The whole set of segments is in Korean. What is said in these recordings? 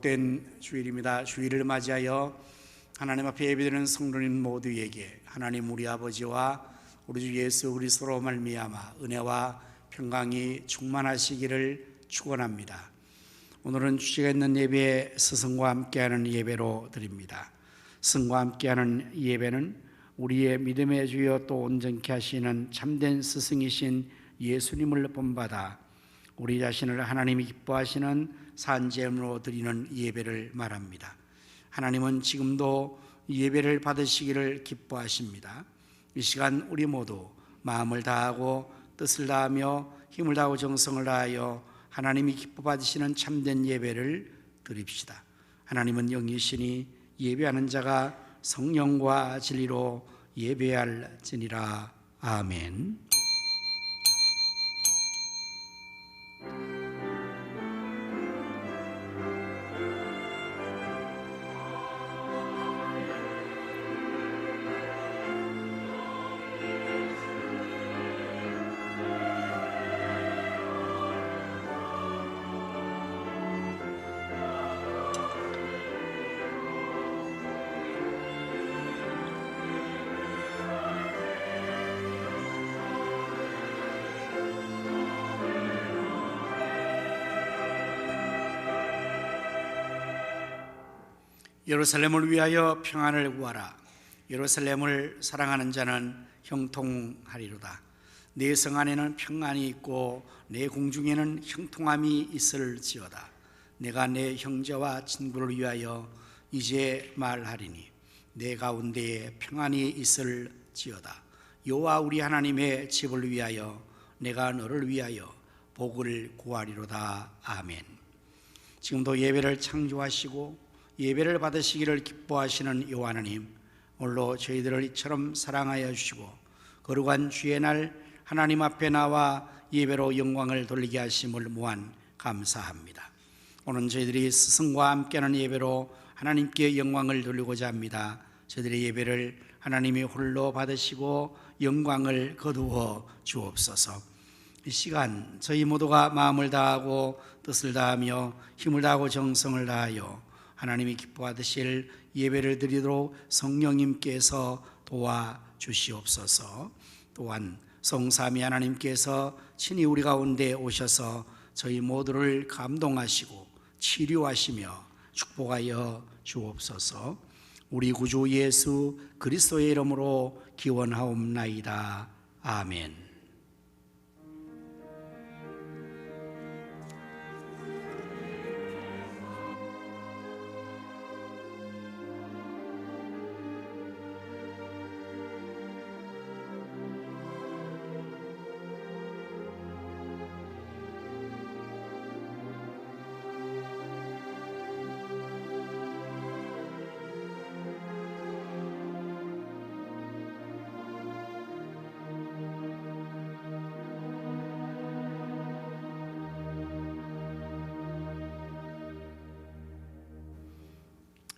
복된 주일입니다. 주일을 맞이하여 하나님 앞에 예배드리는 성도님 모두에게 하나님 우리 아버지와 우리 주 예수 그리스도로 말미암아 은혜와 평강이 충만하시기를 축원합니다. 오늘은 주제가 있는 예배에 스승과 함께하는 예배로 드립니다. 스승과 함께하는 예배는 우리의 믿음의 주여 또 온전케 하시는 참된 스승이신 예수님을 본받아 우리 자신을 하나님이 기뻐하시는 산제물로 드리는 예배를 말합니다. 하나님은 지금도 예배를 받으시기를 기뻐하십니다. 이 시간 우리 모두 마음을 다하고 뜻을 다하며 힘을 다하고 정성을 다하여 하나님이 기뻐 받으시는 참된 예배를 드립시다. 하나님은 영이시니 예배하는 자가 성령과 진리로 예배할지니라. 아멘. 예루살렘을 위하여 평안을 구하라. 예루살렘을 사랑하는 자는 형통하리로다. 내 성 안에는 평안이 있고 내 궁중에는 형통함이 있을지어다. 내가 내 형제와 친구를 위하여 이제 말하리니 내 가운데에 평안이 있을지어다. 여호와 우리 하나님의 집을 위하여 내가 너를 위하여 복을 구하리로다. 아멘. 지금도 예배를 창조하시고 예배를 받으시기를 기뻐하시는 여호와 하나님, 오늘도 저희들을 이처럼 사랑하여 주시고 거룩한 주의 날 하나님 앞에 나와 예배로 영광을 돌리게 하심을 무한 감사합니다. 오늘 저희들이 스승과 함께하는 예배로 하나님께 영광을 돌리고자 합니다. 저희들의 예배를 하나님이 홀로 받으시고 영광을 거두어 주옵소서. 이 시간 저희 모두가 마음을 다하고 뜻을 다하며 힘을 다하고 정성을 다하여 하나님이 기뻐하실 예배를 드리도록 성령님께서 도와주시옵소서. 또한 성삼위 하나님께서 친히 우리 가운데 오셔서 저희 모두를 감동하시고 치료하시며 축복하여 주옵소서. 우리 구주 예수 그리스도의 이름으로 기원하옵나이다. 아멘.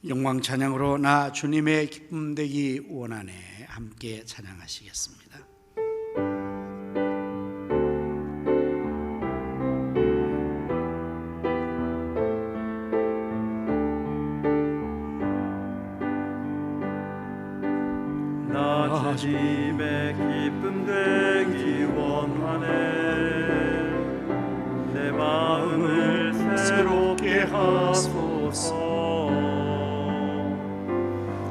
영광 찬양으로 나 주님의 기쁨 되기 원하네 함께 찬양하시겠습니다. 나 주님의 기쁨 되기 원하네. 내 마음을 새롭게 하소서.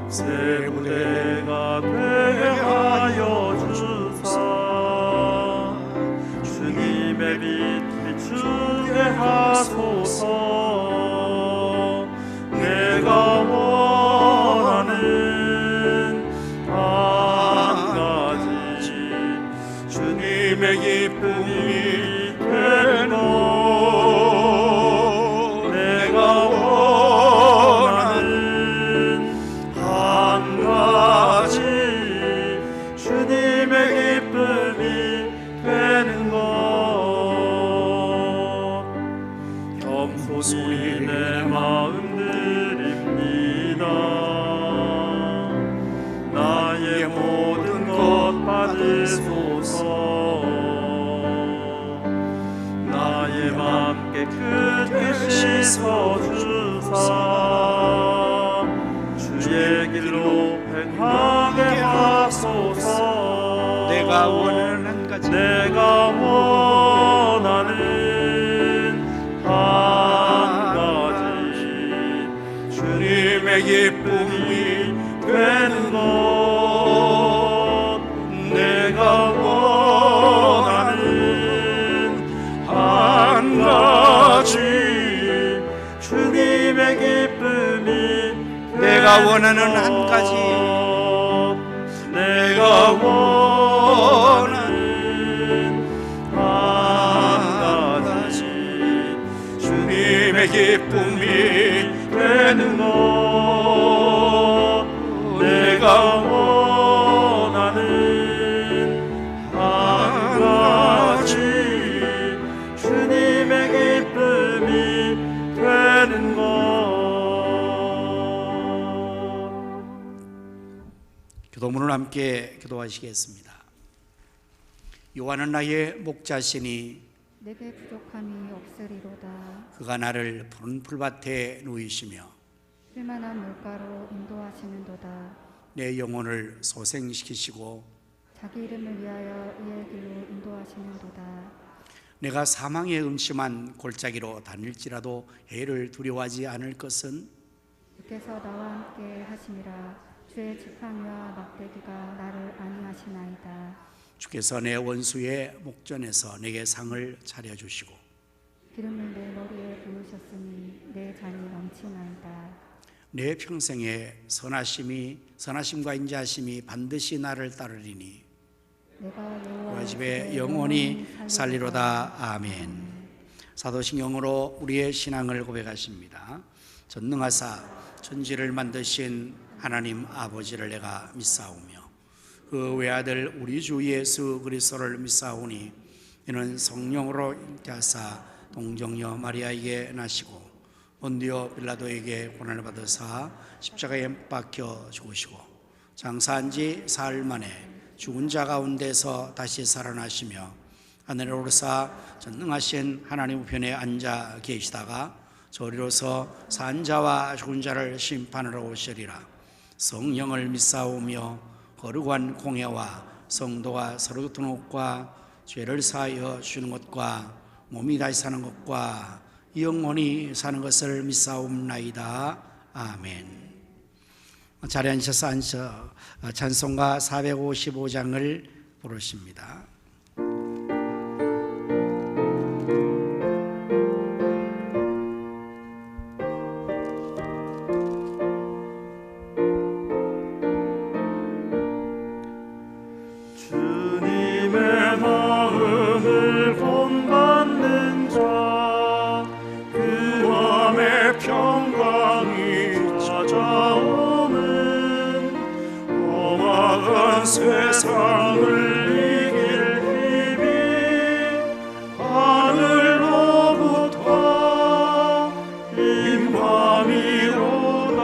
새 무대가 되게 하여 주사. 주님의 빛 비추게 하소서. 내가 원하는 한 가지 주님의 기쁨이 되노. 내가 원하는 한 가지 주님의 기쁨이 되는 것. 겸손히 내 마음 드립니다. 나의 모든 것 받으소서. 나의 맘 깨끗이 씻어주소서. 하사 주의 길로 행하게 하소서. 내가 원하는 한 가지 내가 원하는 한 가지 주님의 기쁨이 되는 것. 내가 원하는 한 가지 주님의 기쁨이 내가 원하는 한 가지 내가 원하는 한 가지 주님의 기쁨이 되는 것. 내가 원하는 한 가지 주님의 기쁨이 되는 것. 기도문을 함께 기도하시겠습니다. 요한은 나의 목자시니 내게 부족함이 없으리로다. 그가 나를 푸른 풀밭에 누이시며 쓸만한 물가로 인도하시는도다. 내 영혼을 소생시키시고 자기 이름을 위하여 의의 길로 인도하시는도다. 내가 사망의 음침한 골짜기로 다닐지라도 해를 두려워하지 않을 것은 주께서 나와 함께 하심이라. 주의 지팡이와 막대기가 나를 안위하시나이다. 주께서 내 원수의 목전에서 내게 상을 차려주시고 기름을 내 머리에 부으셨으니 내 잔이 넘치나이다. 내 평생에 선하심과 인자하심이 반드시 나를 따르리니 내가 여호와 집에 영원히 살리로다. 아멘. 사도신경으로 우리의 신앙을 고백하십니다. 전능하사 천지를 만드신 하나님 아버지를 내가 믿사오며 그 외아들 우리 주 예수 그리스도를 믿사오니 이는 성령으로 잉태하사 동정녀 마리아에게 나시고 본디오 빌라도에게 고난을 받으사 십자가에 못 박혀 죽으시고 장사한 지 사흘 만에 죽은 자 가운데서 다시 살아나시며 하늘에 오르사 전능하신 하나님 우편에 앉아 계시다가 저리로서 산 자와 죽은 자를 심판하러 오시리라. 성령을 믿사오며 거룩한 공회와 성도가 서로 교통하는 것과 죄를 사하여 주는 것과 몸이 다시 사는 것과 영원히 사는 것을 믿사옵나이다. 아멘. 자리에 앉으셔서 찬송가 455장을 부르십니다. 주님의 마음을 본받는 자, 그 맘에 평강이 찾아오는 험악한 세상을 이길 힘이 하늘로부터 임함이로다.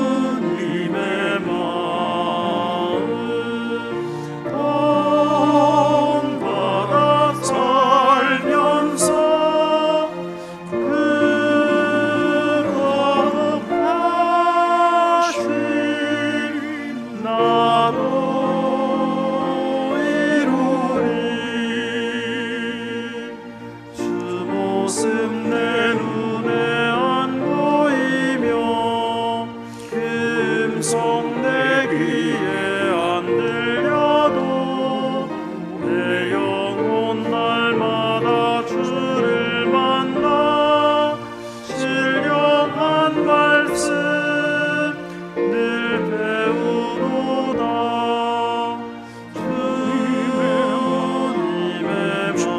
주님의 마음 본받아 살면서 그 거룩하심 나도 이루리. 주 모습 내 눈에 안 보이며 음성 내 귀에 안 들려도 내 영혼 날마다 주를 만나 신령한 말씀 늘 배우도다. 주님의 마음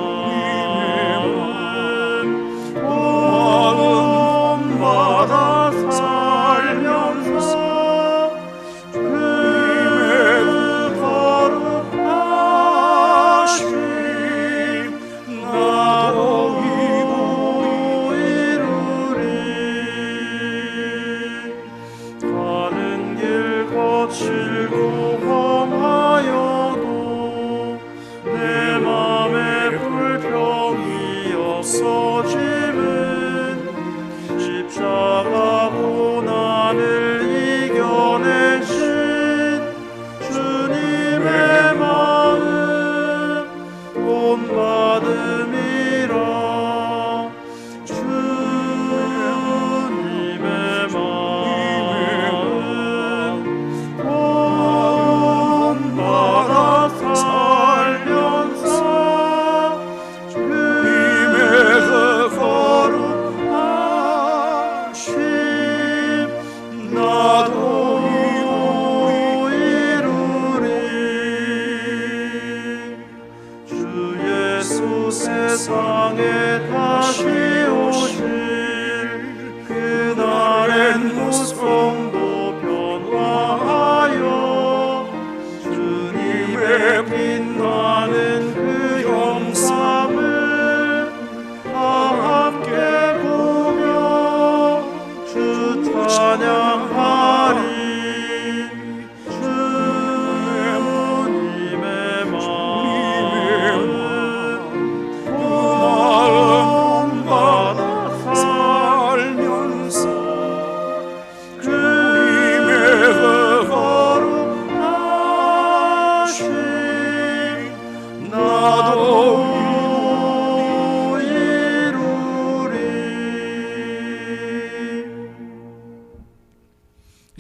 본받아 살면서 그 거룩하심 나도 이루리. 가는 길 거칠고 험하여도 내 맘에 불평이 없어짐을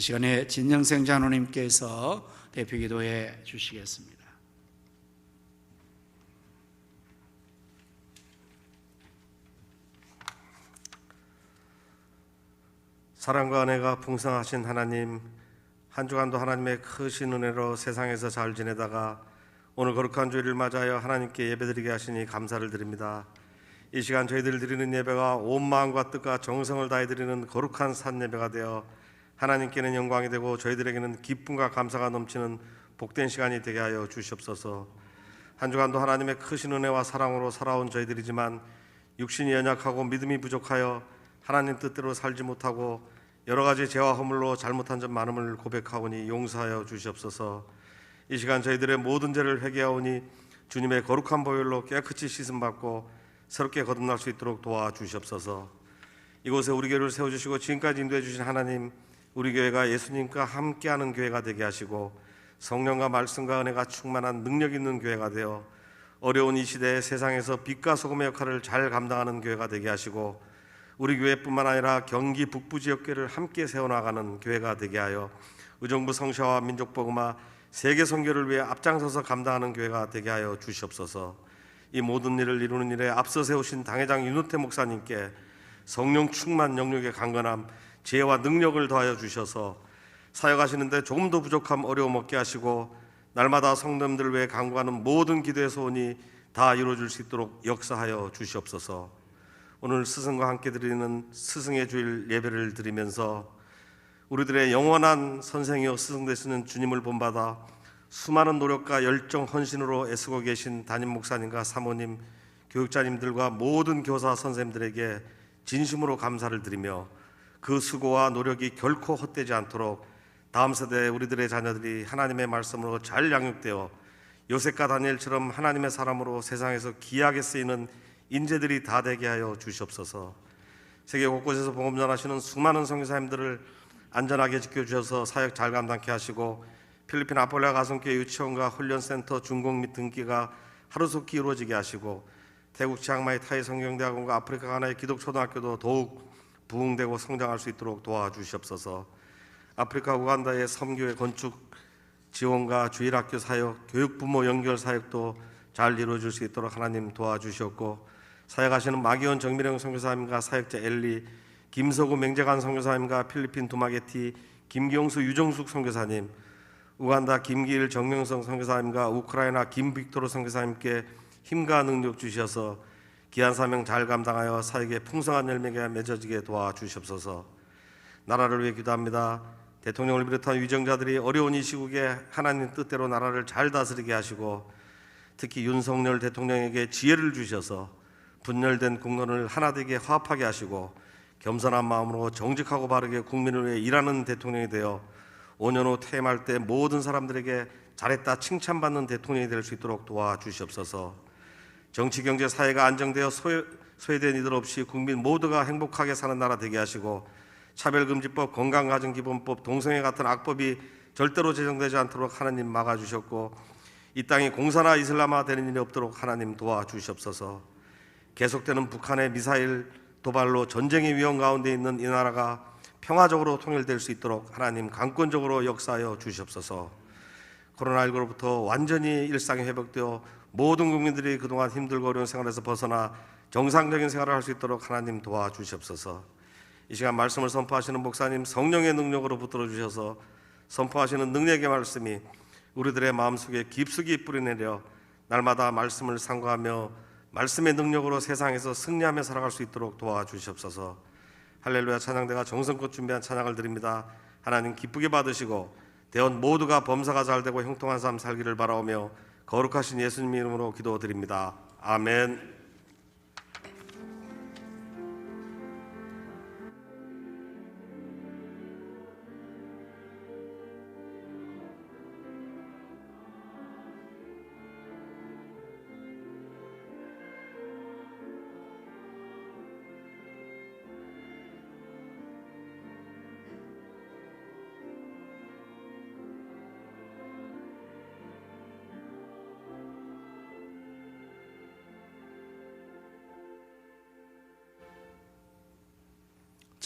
시간에 진영생 장로님께서 대표기도해 주시겠습니다. 사랑과 은혜가 풍성하신 하나님, 한 주간도 하나님의 크신 은혜로 세상에서 잘 지내다가 오늘 거룩한 주일을 맞아여 하나님께 예배드리게 하시니 감사를 드립니다. 이 시간 저희들 드리는 예배가 온 마음과 뜻과 정성을 다해 드리는 거룩한 산 예배가 되어 하나님께는 영광이 되고 저희들에게는 기쁨과 감사가 넘치는 복된 시간이 되게 하여 주시옵소서. 한 주간도 하나님의 크신 은혜와 사랑으로 살아온 저희들이지만 육신이 연약하고 믿음이 부족하여 하나님 뜻대로 살지 못하고 여러 가지 죄와 허물로 잘못한 점 많음을 고백하오니 용서하여 주시옵소서. 이 시간 저희들의 모든 죄를 회개하오니 주님의 거룩한 보혈로 깨끗이 씻음받고 새롭게 거듭날 수 있도록 도와주시옵소서. 이곳에 우리 교회를 세워주시고 지금까지 인도해 주신 하나님, 우리 교회가 예수님과 함께하는 교회가 되게 하시고 성령과 말씀과 은혜가 충만한 능력 있는 교회가 되어 어려운 이 시대에 세상에서 빛과 소금의 역할을 잘 감당하는 교회가 되게 하시고 우리 교회뿐만 아니라 경기 북부 지역교회를 함께 세워나가는 교회가 되게 하여 의정부 성샤와 민족복음화 세계 선교를 위해 앞장서서 감당하는 교회가 되게 하여 주시옵소서. 이 모든 일을 이루는 일에 앞서 세우신 당회장 윤우태 목사님께 성령 충만 영역의 강건함, 지혜와 능력을 더하여 주셔서 사역하시는데 조금 더 부족함 어려움 없게 하시고 날마다 성도님들을 위해 간구하는 모든 기도의 소원이 다 이루어질 수 있도록 역사하여 주시옵소서. 오늘 스승과 함께 드리는 스승의 주일 예배를 드리면서 우리들의 영원한 선생이요 스승 되시는 주님을 본받아 수많은 노력과 열정 헌신으로 애쓰고 계신 담임 목사님과 사모님, 교육자님들과 모든 교사 선생님들에게 진심으로 감사를 드리며 그 수고와 노력이 결코 헛되지 않도록 다음 세대의 우리들의 자녀들이 하나님의 말씀으로 잘 양육되어 요셉과 다니엘처럼 하나님의 사람으로 세상에서 귀하게 쓰이는 인재들이 다 되게 하여 주시옵소서. 세계 곳곳에서 복음 전하시는 수많은 선교사님들을 안전하게 지켜주셔서 사역 잘 감당케 하시고 필리핀 아폴레아 가성교회 유치원과 훈련센터 준공 및 등기가 하루속히 이루어지게 하시고 태국 치앙마이 타이 성경대학원과 아프리카 가나의 기독초등학교도 더욱 부흥되고 성장할 수 있도록 도와주시옵소서. 아프리카 우간다의 섬교회 건축 지원과 주일학교 사역, 교육부모 연결 사역도 잘 이루어질 수 있도록 하나님 도와주시옵고 사역하시는 마기원 정미령 선교사님과 사역자 엘리, 김서구 맹재관 선교사님과 필리핀 두마게티 김경수 유정숙 선교사님, 우간다 김기일 정명성 선교사님과 우크라이나 김빅토르 선교사님께 힘과 능력 주셔서 귀한 사명 잘 감당하여 사역의 풍성한 열매가 맺어지게 도와주시옵소서. 나라를 위해 기도합니다. 대통령을 비롯한 위정자들이 어려운 이 시국에 하나님 뜻대로 나라를 잘 다스리게 하시고 특히 윤석열 대통령에게 지혜를 주셔서 분열된 국론을 하나 되게 화합하게 하시고 겸손한 마음으로 정직하고 바르게 국민을 위해 일하는 대통령이 되어 5년 후 퇴임할 때 모든 사람들에게 잘했다 칭찬받는 대통령이 될 수 있도록 도와주시옵소서. 정치, 경제, 사회가 안정되어 소외된 이들 없이 국민 모두가 행복하게 사는 나라 되게 하시고 차별금지법, 건강가정기본법, 동성애 같은 악법이 절대로 제정되지 않도록 하나님 막아주셨고 이 땅이 공산화 이슬람화 되는 일이 없도록 하나님 도와주시옵소서. 계속되는 북한의 미사일 도발로 전쟁의 위험 가운데 있는 이 나라가 평화적으로 통일될 수 있도록 하나님 강권적으로 역사하여 주시옵소서. 코로나19로부터 완전히 일상이 회복되어 모든 국민들이 그동안 힘들고 어려운 생활에서 벗어나 정상적인 생활을 할 수 있도록 하나님 도와주시옵소서. 이 시간 말씀을 선포하시는 목사님 성령의 능력으로 붙들어 주셔서 선포하시는 능력의 말씀이 우리들의 마음속에 깊숙이 뿌리내려 날마다 말씀을 상고하며 말씀의 능력으로 세상에서 승리하며 살아갈 수 있도록 도와주시옵소서. 할렐루야 찬양대가 정성껏 준비한 찬양을 드립니다. 하나님 기쁘게 받으시고 대원 모두가 범사가 잘되고 형통한 삶 살기를 바라오며 거룩하신 예수님 이름으로 기도드립니다. 아멘.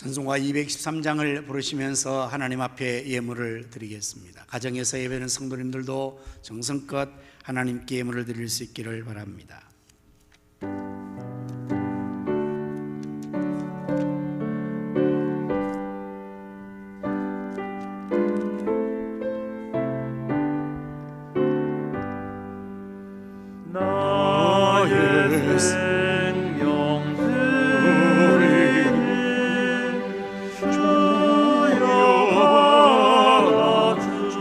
찬송가 213장을 부르시면서 하나님 앞에 예물을 드리겠습니다. 가정에서 예배는 성도님들도 정성껏 하나님께 예물을 드릴 수 있기를 바랍니다. 나의 생명 드리니 주여 받아주셔서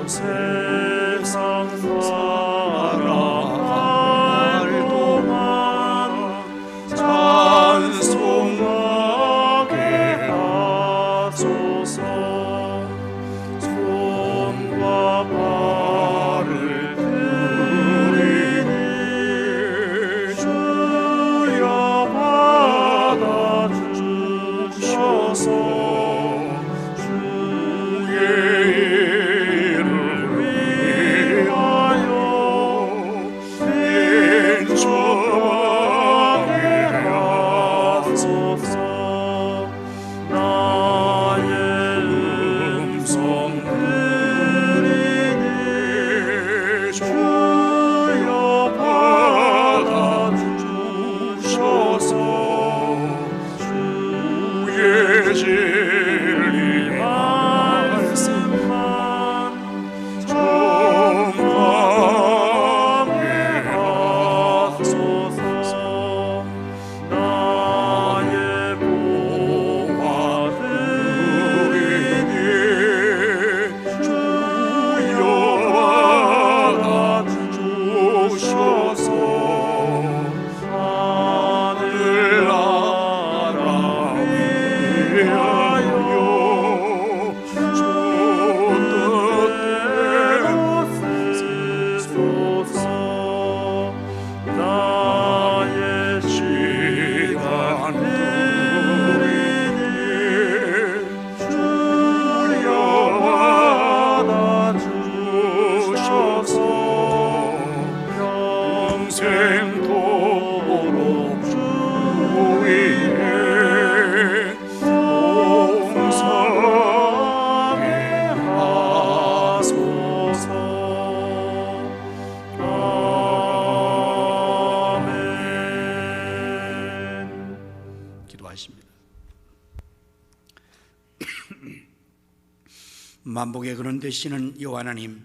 세상 살아갈 동안 찬송하게 하소서. 손과 발을 드리니 주여 받아주셔서 주의 이름을 위하여 맹정하게 하소서. 나의 음성 드리니 주여 받아주셔서 주의 진리 말씀만 정하게 하소서. 나의 보화 드리니 주여 받아주셔서 하늘나라 위하여 주 뜻대로 쓰소서. 나의 시간 드리니 주여 받아주셔서 평생도록 주 위에 봉사하게 하소서. 아멘. 기도하십니다. 만복의 근원 되시는 여호와 하나님,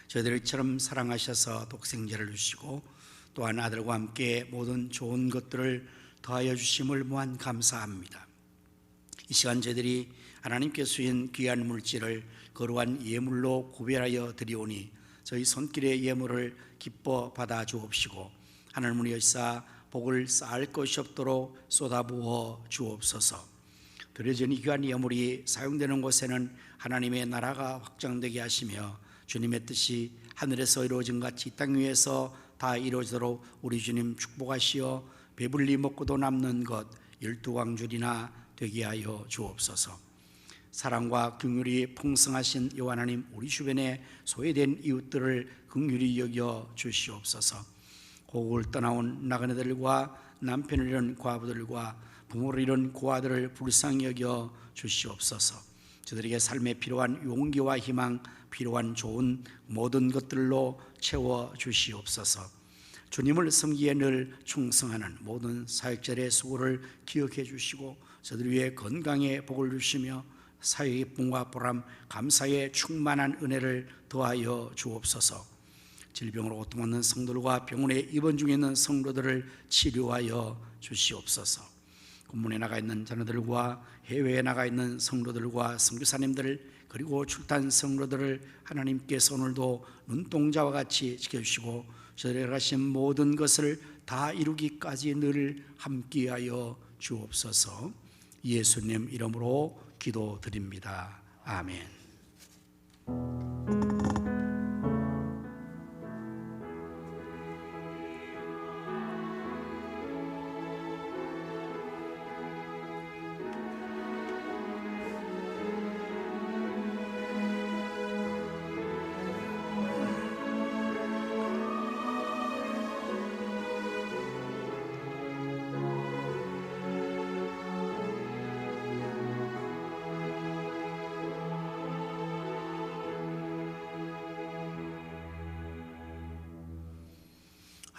저희들처럼 사랑하셔서 독생자를 주시고 또한 아들과 함께 모든 좋은 것들을 더하여 주심을 무한 감사합니다. 이 시간 저희들이 하나님께 수인 귀한 물질을 거룩한 예물로 구별하여 드리오니 저희 손길의 예물을 기뻐 받아 주옵시고 하늘문이 여시사 복을 쌓을 것이 없도록 쏟아부어 주옵소서. 드려진 이 귀한 예물이 사용되는 곳에는 하나님의 나라가 확장되게 하시며 주님의 뜻이 하늘에서 이루어진 같이 땅 위에서 다 이루어지도록 우리 주님 축복하시어 배불리 먹고도 남는 것 12광줄이나 되게 하여 주옵소서. 사랑과 긍휼이 풍성하신 여호와 하나님, 우리 주변에 소외된 이웃들을 긍휼히 여겨 주시옵소서. 고국을 떠나온 나그네들과 남편을 잃은 과부들과 부모를 잃은 고아들을 불쌍히 여겨 주시옵소서. 저들에게 삶에 필요한 용기와 희망, 필요한 좋은 모든 것들로 채워 주시옵소서. 주님을 섬기에 늘 충성하는 모든 사역자의 수고를 기억해 주시고 저들 위해 건강의 복을 주시며 사회의 기쁨과 보람, 감사의 충만한 은혜를 더하여 주옵소서. 질병으로 고통받는 성도들과 병원에 입원 중에 있는 성도들을 치료하여 주시옵소서. 군문에 나가 있는 자녀들과 해외에 나가 있는 성도들과 선교사님들 그리고 출탄 성도들을 하나님께서 오늘도 눈동자와 같이 지켜주시고 저들에게 하신 모든 것을 다 이루기까지 늘 함께하여 주옵소서. 예수님 이름으로 기도드립니다. 아멘.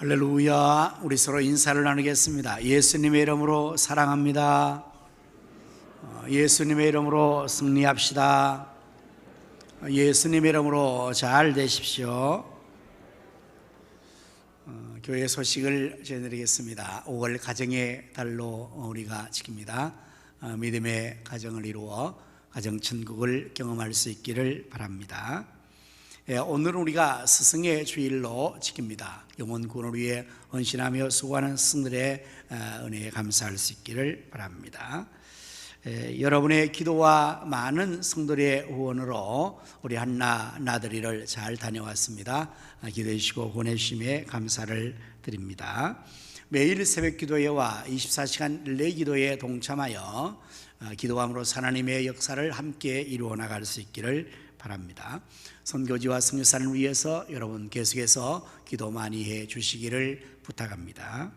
할렐루야. 우리 서로 인사를 나누겠습니다. 예수님의 이름으로 사랑합니다. 예수님의 이름으로 승리합시다. 예수님의 이름으로 잘 되십시오. 교회 소식을 전해드리겠습니다. 5월 가정의 달로 우리가 지킵니다. 믿음의 가정을 이루어 가정천국을 경험할 수 있기를 바랍니다. 오늘은 우리가 스승의 주일로 지킵니다. 영혼 구원을 위해 헌신하며 수고하는 스승들의 은혜에 감사할 수 있기를 바랍니다. 여러분의 기도와 많은 성도의 후원으로 우리 한나 나들이를 잘 다녀왔습니다. 기도해 주시고 후원해 주심에 감사를 드립니다. 매일 새벽 기도회와 24시간 릴레이 기도에 동참하여 기도함으로 하나님의 역사를 함께 이루어 나갈 수 있기를 바랍니다. 선교지와 선교사를 위해서 여러분 계속해서 기도 많이 해 주시기를 부탁합니다.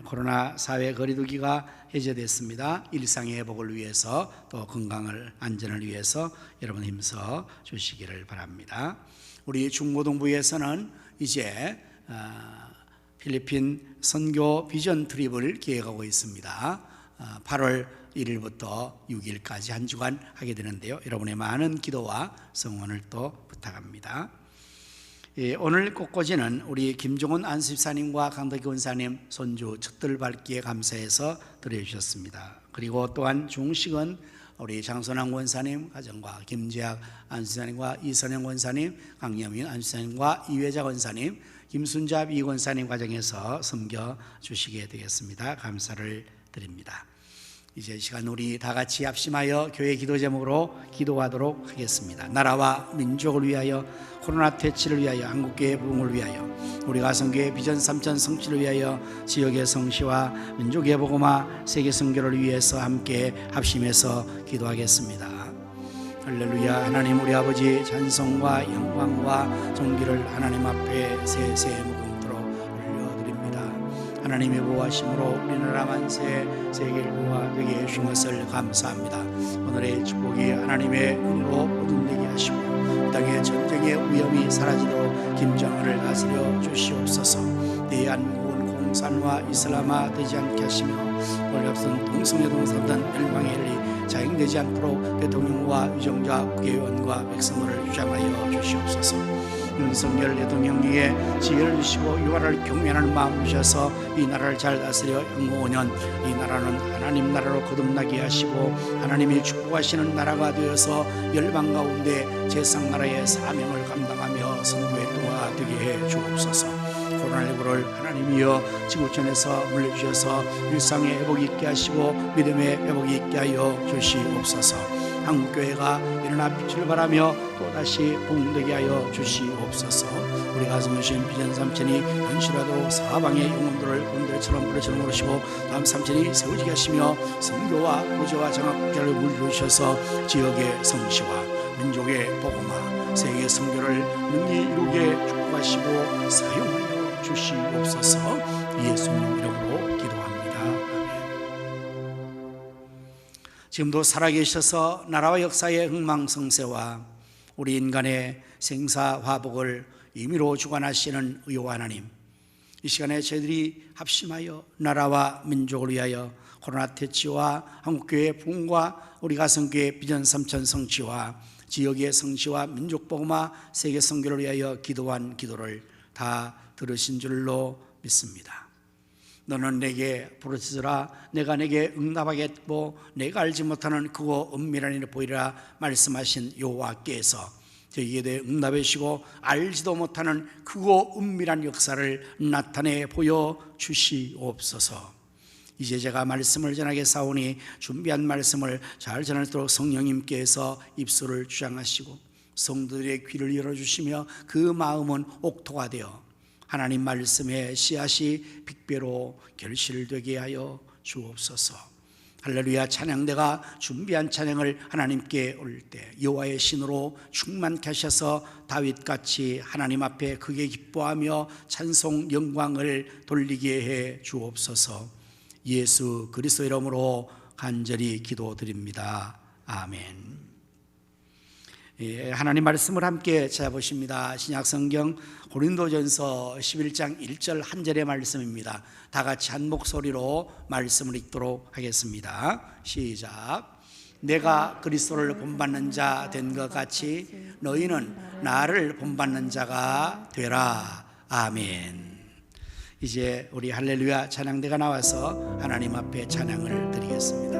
코로나 사회 거리두기가 해제됐습니다. 일상의 회복을 위해서 또 건강을 안전을 위해서 여러분 힘써 주시기를 바랍니다. 우리 중고등부에서는 이제 필리핀 선교 비전 트립을 계획하고 있습니다. 8월 1일부터 6일까지 한 주간 하게 되는데요. 여러분의 많은 기도와 성원을 또 부탁합니다. 오늘 꽃꽂이는 우리 김종훈 안수집사님과 강덕기 권사님 손주 첫 밟기에 감사해서 드려주셨습니다. 그리고 또한 중식은 우리 장선왕 권사님 가정과 김재학 안수집사님과 이선영 권사님, 강여민 안수집사님과 이회자 권사님, 김순잡 이 권사님 가정에서 섬겨 주시게 되겠습니다. 감사를 드립니다. 이제 시간 우리 다 같이 합심하여 교회 기도 제목으로 기도하도록 하겠습니다. 나라와 민족을 위하여, 코로나 퇴치를 위하여, 한국교회 부흥을 위하여, 우리 가성교회 비전 3천 성취를 위하여, 지역의 성시와 민족의 복음화, 세계 선교를 위해서 함께 합심해서 기도하겠습니다. 할렐루야. 하나님 우리 아버지 찬송과 영광과 존귀를 하나님 앞에 세세 무궁토록 올려드립니다. 하나님의 보호하심으로 우리나라 만세 세계 일부가 되게 해주신 것을 감사합니다. 오늘의 축복이 하나님의 은혜로 모든 되게 하시고 이 땅의 전쟁의 위험이 사라지도록 김정은을 다스려 주시옵소서. 대한민국은 공산화 이슬람화 되지 않게 하시며 원lep선 동성애 동성든 멸망의 일이 자행되지 않도록 대통령과 유정자 국회의원과 백성을 유장하여 주시옵소서. 윤석열 대통령에게 지혜를 주시고 유화를 경외하는 마음 주셔서 이 나라를 잘 다스려 향후 5년 이 나라는 하나님 나라로 거듭나게 하시고 하나님이 축복하시는 나라가 되어서 열방 가운데 제상나라의 사명을 감당하며 선교의 도가 되게 해 주옵소서. 코로나19를 하나님이여 지구촌에서 물려주셔서 일상의 회복이 있게 하시고 믿음의 회복이 있게 하여 주시옵소서. 한국교회가 일어나 빛을 발하며 또다시 부흥되게 하여 주시옵소서. 우리 가슴 오신 비전 삼천이 현실화되고 사방의 영혼들을 곤드레처럼 부르처럼 오르시고 다음 삼천이 세워지게 하시며 선교와 구조와 장학국자를 물려주셔서 지역의 성시와 민족의 복음화, 세계 선교를 능히 이루게 축복하시고 사용하여 주시옵소서. 예수님 이름으로 기도합니다. 아멘. 지금도 살아계셔서 나라와 역사의 흥망성쇠와 우리 인간의 생사화복을 임의로 주관하시는 의와 하나님, 이 시간에 저희들이 합심하여 나라와 민족을 위하여 코로나 퇴치와 한국교회의 부흥과 우리 가성교회 비전 3천 성취와 지역의 성취와 민족복음화, 세계 선교를 위하여 기도한 기도를 다 들으신 줄로 믿습니다. 너는 내게 부르짖으라 내가 내게 응답하겠고 내가 알지 못하는 그거 은밀한 일을 보이라 말씀하신 여호와께서 저희에 대해 응답해 주시고 알지도 못하는 그거 은밀한 역사를 나타내 보여 주시옵소서. 이제 제가 말씀을 전하게 사오니 준비한 말씀을 잘 전할수록 성령님께서 입술을 주장하시고 성도들의 귀를 열어주시며 그 마음은 옥토가 되어 하나님 말씀의 씨앗이 빅배로 결실되게 하여 주옵소서. 할렐루야. 찬양대가 준비한 찬양을 하나님께 올 때 여호와의 신으로 충만케 하셔서 다윗같이 하나님 앞에 크게 기뻐하며 찬송 영광을 돌리게 해 주옵소서. 예수 그리스도 이름으로 간절히 기도드립니다. 아멘. 하나님 말씀을 함께 찾아보십니다. 신약성경 고린도전서 11장 1절 한 절의 말씀입니다. 다 같이 한 목소리로 말씀을 읽도록 하겠습니다. 시작. 내가 그리스도를 본받는 자 된 것 같이 너희는 나를 본받는 자가 되라. 아멘. 이제 우리 할렐루야 찬양대가 나와서 하나님 앞에 찬양을 드리겠습니다.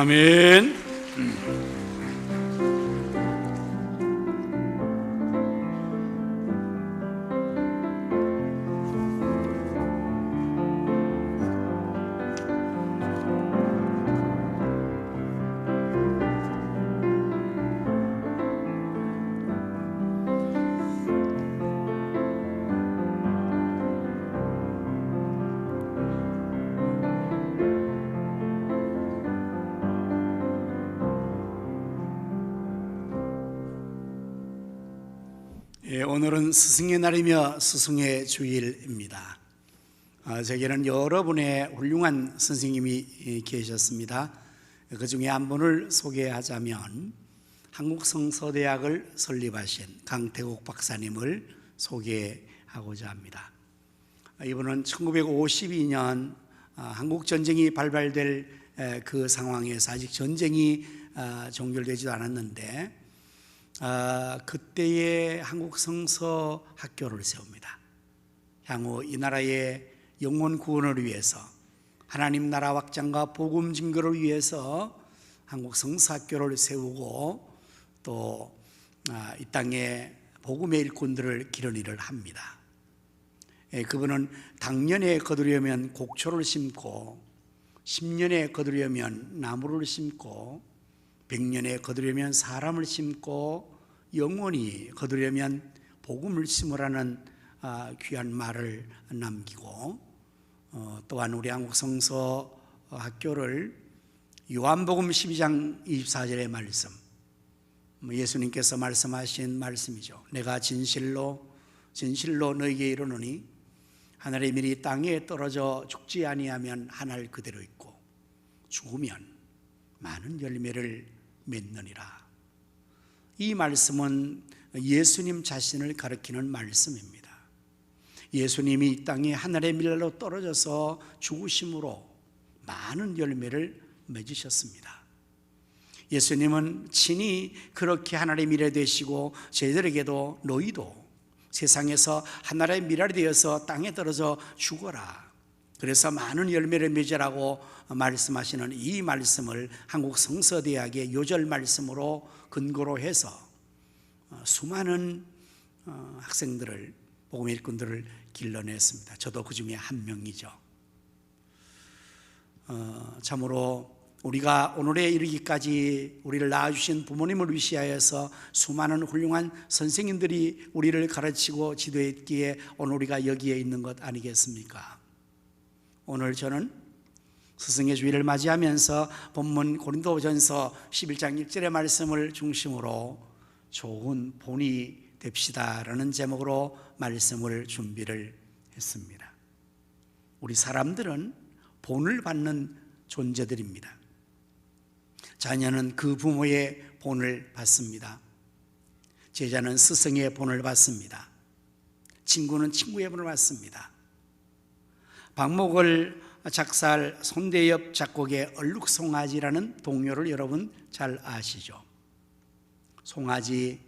아멘. 오늘은 스승의 날이며 스승의 주일입니다. 제게는 여러분의 훌륭한 선생님이 계셨습니다. 그 중에 한 분을 소개하자면 한국성서대학을 설립하신 강태국 박사님을 소개하고자 합니다. 이분은 1952년 한국전쟁이 발발될 그 상황에서 아직 전쟁이 종결되지도 않았는데 그때의 한국 성서 학교를 세웁니다. 향후 이 나라의 영혼 구원을 위해서, 하나님 나라 확장과 복음 증거를 위해서 한국 성서 학교를 세우고 또 이 땅에 복음의 일꾼들을 기른 일을 합니다. 그분은 당년에 거두려면 곡초를 심고, 10년에 거두려면 나무를 심고, 100년에 거두려면 사람을 심고, 영원히 거두려면 복음을 심으라는 귀한 말을 남기고, 또한 우리 한국 성서 학교를 요한복음 12장 24절의 말씀, 예수님께서 말씀하신 말씀이죠. 내가 진실로 너에게 이르노니 하늘의 밀이 땅에 떨어져 죽지 아니하면 하늘 그대로 있고 죽으면 많은 열매를 맺느니라. 이 말씀은 예수님 자신을 가리키는 말씀입니다. 예수님이 이 땅에 하늘의 밀로 떨어져서 죽으심으로 많은 열매를 맺으셨습니다. 예수님은 친히 그렇게 하늘의 밀이 되시고 저희들에게도 너희도 세상에서 하늘의 밀이 되어서 땅에 떨어져 죽어라, 그래서 많은 열매를 맺으라고 말씀하시는 이 말씀을 한국 성서대학의 요절 말씀으로 근거로 해서 수많은 학생들을, 복음의 일꾼들을 길러냈습니다. 저도 그 중에 한 명이죠. 참으로 우리가 오늘에 이르기까지 우리를 낳아주신 부모님을 위시하여서 수많은 훌륭한 선생님들이 우리를 가르치고 지도했기에 오늘 우리가 여기에 있는 것 아니겠습니까? 오늘 저는 스승의 주일을 맞이하면서 본문 고린도전서 11장 1절의 말씀을 중심으로 좋은 본이 됩시다라는 제목으로 말씀을 준비를 했습니다. 우리 사람들은 본을 받는 존재들입니다. 자녀는 그 부모의 본을 받습니다. 제자는 스승의 본을 받습니다. 친구는 친구의 본을 받습니다. 박목을 작사할 손대엽 작곡의 얼룩송아지라는 동요를 여러분 잘 아시죠? 송아지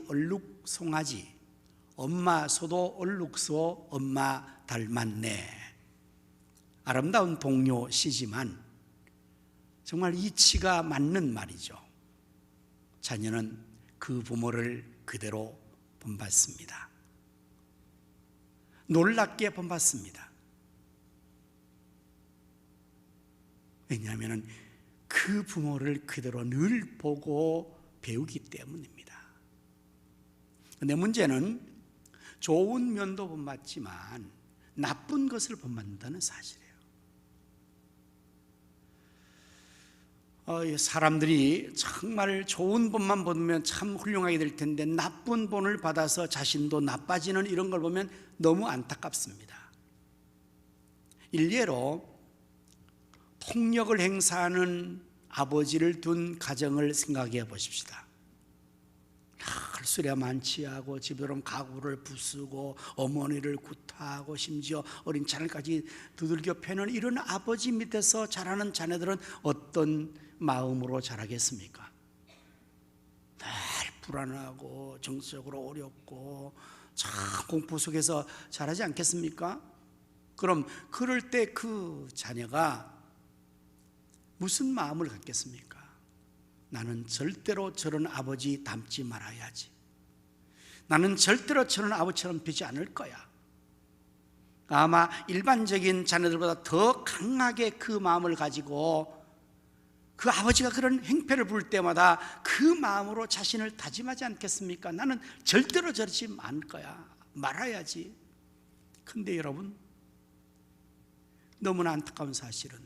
얼룩송아지, 엄마 소도 얼룩소 엄마 닮았네. 아름다운 동요 시지만 정말 이치가 맞는 말이죠. 자녀는 그 부모를 그대로 본받습니다. 놀랍게 본받습니다. 왜냐하면 그 부모를 그대로 늘 보고 배우기 때문입니다. 그런데 문제는 좋은 면도 본받지만 나쁜 것을 본받는다는 사실이에요. 사람들이 정말 좋은 본만 보면 참 훌륭하게 될 텐데 나쁜 본을 받아서 자신도 나빠지는 이런 걸 보면 너무 안타깝습니다. 일례로 폭력을 행사하는 아버지를 둔 가정을 생각해 보십시다. 술에 만취하고 집에 오면 가구를 부수고 어머니를 구타하고 심지어 어린 자녀까지 두들겨 패는 이런 아버지 밑에서 자라는 자녀들은 어떤 마음으로 자라겠습니까? 늘 불안하고 정서적으로 어렵고 참 공포 속에서 자라지 않겠습니까? 그럼 그럴 때 그 자녀가 무슨 마음을 갖겠습니까? 나는 절대로 저런 아버지 닮지 말아야지. 나는 절대로 저런 아버지처럼 되지 않을 거야. 아마 일반적인 자녀들보다 더 강하게 그 마음을 가지고 그 아버지가 그런 행패를 부릴 때마다 그 마음으로 자신을 다짐하지 않겠습니까? 나는 절대로 저러지 않을 거야. 말아야지. 근데 여러분, 너무나 안타까운 사실은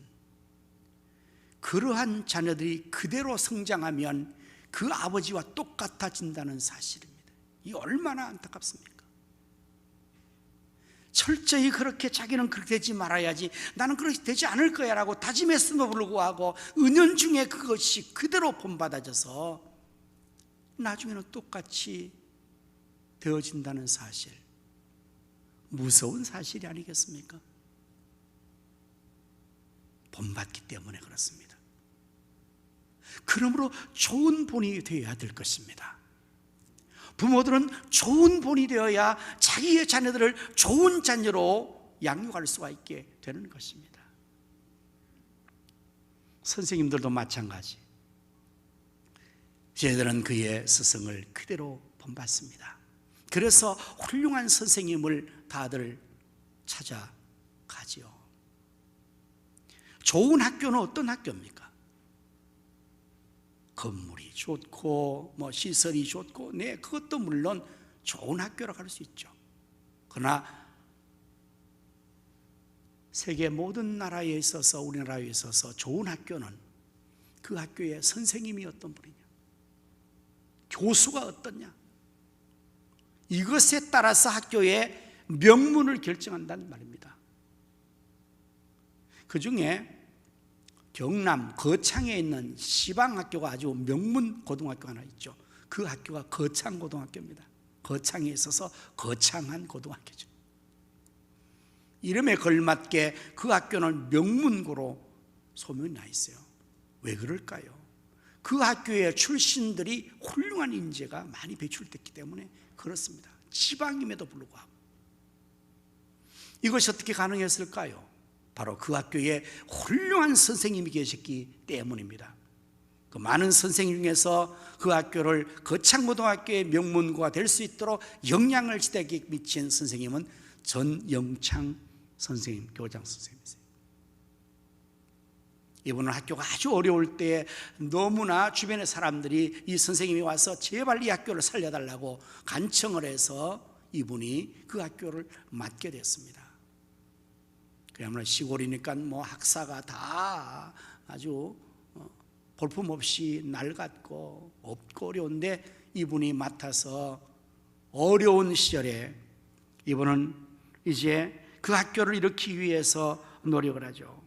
그러한 자녀들이 그대로 성장하면 그 아버지와 똑같아진다는 사실입니다. 이 얼마나 안타깝습니까? 철저히 그렇게 자기는 그렇게 되지 말아야지, 나는 그렇게 되지 않을 거야 라고 다짐했음에도 불구하고 은연중에 그것이 그대로 본받아져서 나중에는 똑같이 되어진다는 사실, 무서운 사실이 아니겠습니까? 본받기 때문에 그렇습니다. 그러므로 좋은 본이 되어야 될 것입니다. 부모들은 좋은 본이 되어야 자기의 자녀들을 좋은 자녀로 양육할 수가 있게 되는 것입니다. 선생님들도 마찬가지. 저희들은 그의 스승을 그대로 본받습니다. 그래서 훌륭한 선생님을 다들 찾아가지요. 좋은 학교는 어떤 학교입니까? 건물이 좋고 시설이 좋고, 네, 그것도 물론 좋은 학교라고 할 수 있죠. 그러나 세계 모든 나라에 있어서, 우리나라에 있어서 좋은 학교는 그 학교의 선생님이 어떤 분이냐, 교수가 어떠냐, 이것에 따라서 학교의 명문을 결정한다는 말입니다. 그 중에 경남 거창에 있는 시방학교가 아주 명문 고등학교 하나 있죠. 그 학교가 거창고등학교입니다. 거창에 있어서 거창한 고등학교죠. 이름에 걸맞게 그 학교는 명문고로 소문이 나 있어요. 왜 그럴까요? 그 학교의 출신들이 훌륭한 인재가 많이 배출됐기 때문에 그렇습니다. 지방임에도 불구하고. 이것이 어떻게 가능했을까요? 바로 그 학교에 훌륭한 선생님이 계셨기 때문입니다. 그 많은 선생님 중에서 그 학교를 거창고등학교의 명문고가 될 수 있도록 영향을 지대하게 미친 선생님은 전영창 선생님, 교장 선생님이세요. 이분은 학교가 아주 어려울 때 너무나 주변의 사람들이 이 선생님이 와서 제발 이 학교를 살려달라고 간청을 해서 이분이 그 학교를 맡게 됐습니다. 그야말로 시골이니까 학사가 다 아주 볼품없이 낡았고 없고 어려운데, 이분이 맡아서 어려운 시절에 이분은 이제 그 학교를 일으키기 위해서 노력을 하죠.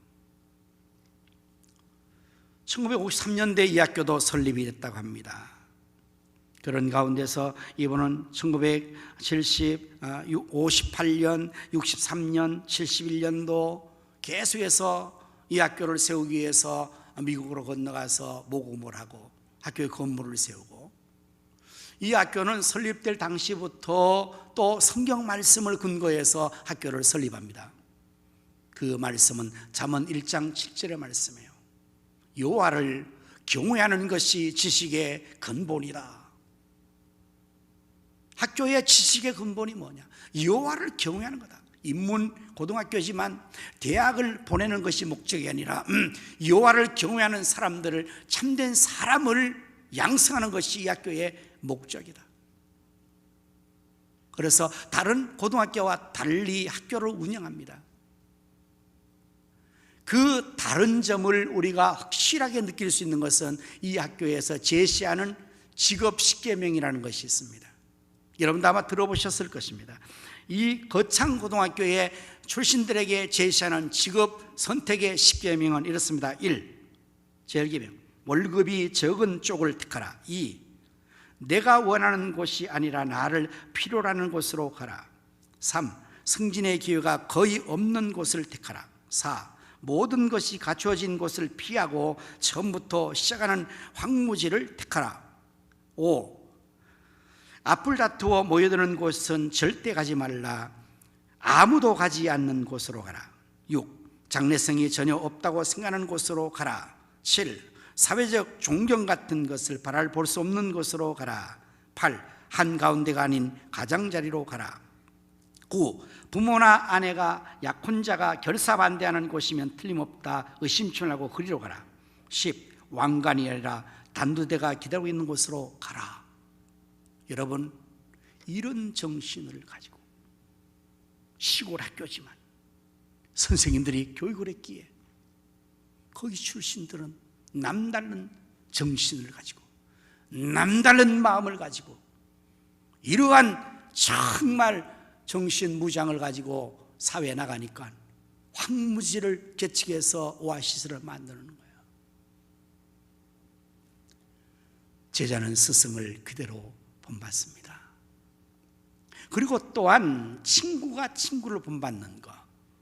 1953년대 이 학교도 설립이 됐다고 합니다. 그런 가운데서 이분은 1958년, 63년, 71년도 계속해서 이 학교를 세우기 위해서 미국으로 건너가서 모금을 하고 학교의 건물을 세우고, 이 학교는 설립될 당시부터 또 성경 말씀을 근거해서 학교를 설립합니다. 그 말씀은 잠언 1장 7절의 말씀이에요. 여호와를 경외하는 것이 지식의 근본이다. 학교의 지식의 근본이 뭐냐? 여호와를 경외하는 거다. 인문 고등학교지만 대학을 보내는 것이 목적이 아니라 여호와를 경외하는 사람들을, 참된 사람을 양성하는 것이 이 학교의 목적이다. 그래서 다른 고등학교와 달리 학교를 운영합니다. 그 다른 점을 우리가 확실하게 느낄 수 있는 것은 이 학교에서 제시하는 직업 10계명이라는 것이 있습니다. 여러분도 아마 들어보셨을 것입니다. 이 거창고등학교의 출신들에게 제시하는 직업 선택의 10계명은 이렇습니다. 1. 제1계명, 월급이 적은 쪽을 택하라. 2. 내가 원하는 곳이 아니라 나를 필요로 하는 곳으로 가라. 3. 승진의 기회가 거의 없는 곳을 택하라. 4. 모든 것이 갖추어진 곳을 피하고 처음부터 시작하는 황무지를 택하라. 5. 앞을 다투어 모여드는 곳은 절대 가지 말라. 아무도 가지 않는 곳으로 가라. 6. 장래성이 전혀 없다고 생각하는 곳으로 가라. 7. 사회적 존경 같은 것을 바랄 볼 수 없는 곳으로 가라. 8. 한가운데가 아닌 가장자리로 가라. 9. 부모나 아내가 약혼자가 결사반대하는 곳이면 틀림없다 의심춘하고 그리로 가라. 10. 왕관이 아니라 단두대가 기다리고 있는 곳으로 가라. 여러분, 이런 정신을 가지고 시골 학교지만 선생님들이 교육을 했기에 거기 출신들은 남다른 정신을 가지고 남다른 마음을 가지고 이러한 정말 정신무장을 가지고 사회에 나가니까 황무지를 개척해서 오아시스를 만드는 거예요. 제자는 스승을 그대로 본받습니다. 그리고 또한 친구가 친구를 본받는 것,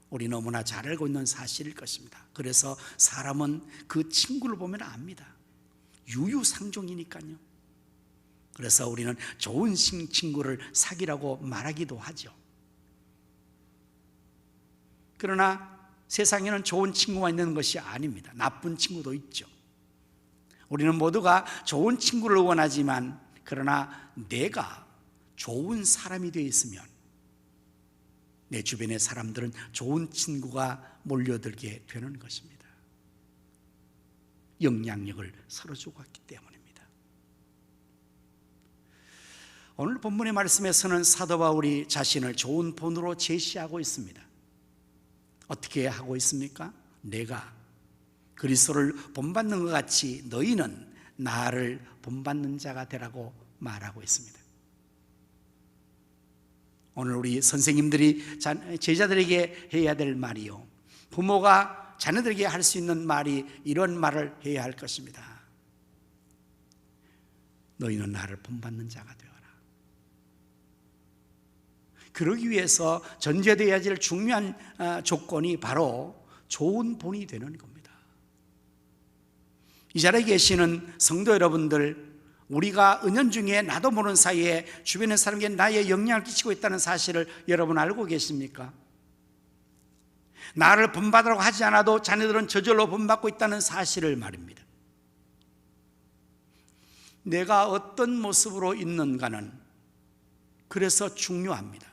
우리 너무나 잘 알고 있는 사실일 것입니다. 그래서 사람은 그 친구를 보면 압니다. 유유상종이니까요. 그래서 우리는 좋은 친구를 사귀라고 말하기도 하죠. 그러나 세상에는 좋은 친구가 있는 것이 아닙니다. 나쁜 친구도 있죠. 우리는 모두가 좋은 친구를 원하지만, 그러나 내가 좋은 사람이 되어 있으면 내 주변의 사람들은 좋은 친구가 몰려들게 되는 것입니다. 영향력을 서로 주고받기 때문입니다. 오늘 본문의 말씀에서는 사도 바울이 자신을 좋은 본으로 제시하고 있습니다. 어떻게 하고 있습니까? 내가 그리스도를 본받는 것 같이 너희는 나를 본받는 자가 되라고 말하고 있습니다. 오늘 우리 선생님들이 제자들에게 해야 될 말이요, 부모가 자녀들에게 할 수 있는 말이 이런 말을 해야 할 것입니다. 너희는 나를 본받는 자가 되어라. 그러기 위해서 전제되어야 할 중요한 조건이 바로 좋은 본이 되는 겁니다. 이 자리에 계시는 성도 여러분들, 우리가 은연중에 나도 모르는 사이에 주변의 사람에게 나의 영향을 끼치고 있다는 사실을 여러분 알고 계십니까? 나를 본받으라고 하지 않아도 자녀들은 저절로 본받고 있다는 사실을 말입니다. 내가 어떤 모습으로 있는가는 그래서 중요합니다.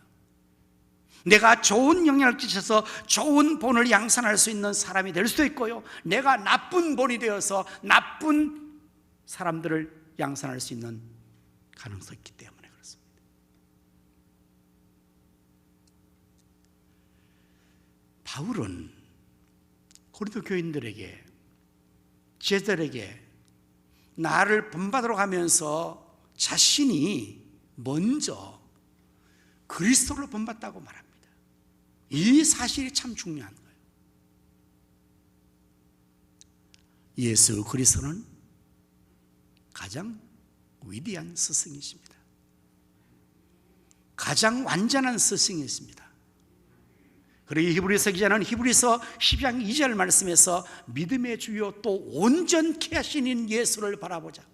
내가 좋은 영향을 끼쳐서 좋은 본을 양산할 수 있는 사람이 될 수도 있고요, 내가 나쁜 본이 되어서 나쁜 사람들을 양산할 수 있는 가능성이 있기 때문에 그렇습니다. 바울은 고린도 교인들에게, 제자들에게 나를 본받으러 가면서 자신이 먼저 그리스도를 본받다고 말합니다. 이 사실이 참 중요한 거예요. 예수 그리스도는 가장 위대한 스승이십니다. 가장 완전한 스승이십니다. 그리고 히브리서 기자는 히브리서 12장 2절 말씀에서 믿음의 주요 또 온전케 하시는 예수를 바라보자.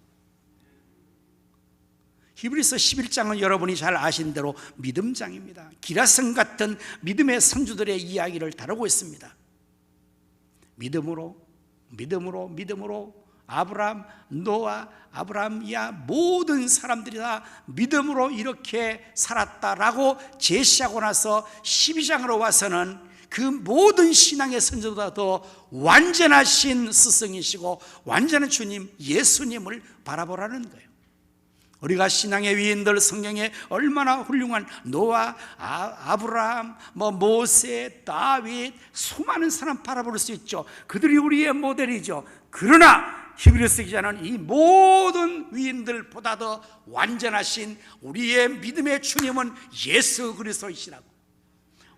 히브리서 11장은 여러분이 잘 아신 대로 믿음장입니다. 기라성 같은 믿음의 선주들의 이야기를 다루고 있습니다. 믿음으로 아브라함, 노아, 아브라함 이하 모든 사람들이 다 믿음으로 이렇게 살았다라고 제시하고 나서 12장으로 와서는 그 모든 신앙의 선조보다 더 완전하신 스승이시고 완전한 주님 예수님을 바라보라는 거예요. 우리가 신앙의 위인들, 성경에 얼마나 훌륭한 노아, 아브라함, 모세, 다윗, 수많은 사람 바라볼 수 있죠. 그들이 우리의 모델이죠. 그러나 히브리서 기자는 이 모든 위인들보다 더 완전하신 우리의 믿음의 주님은 예수 그리스도이시라고,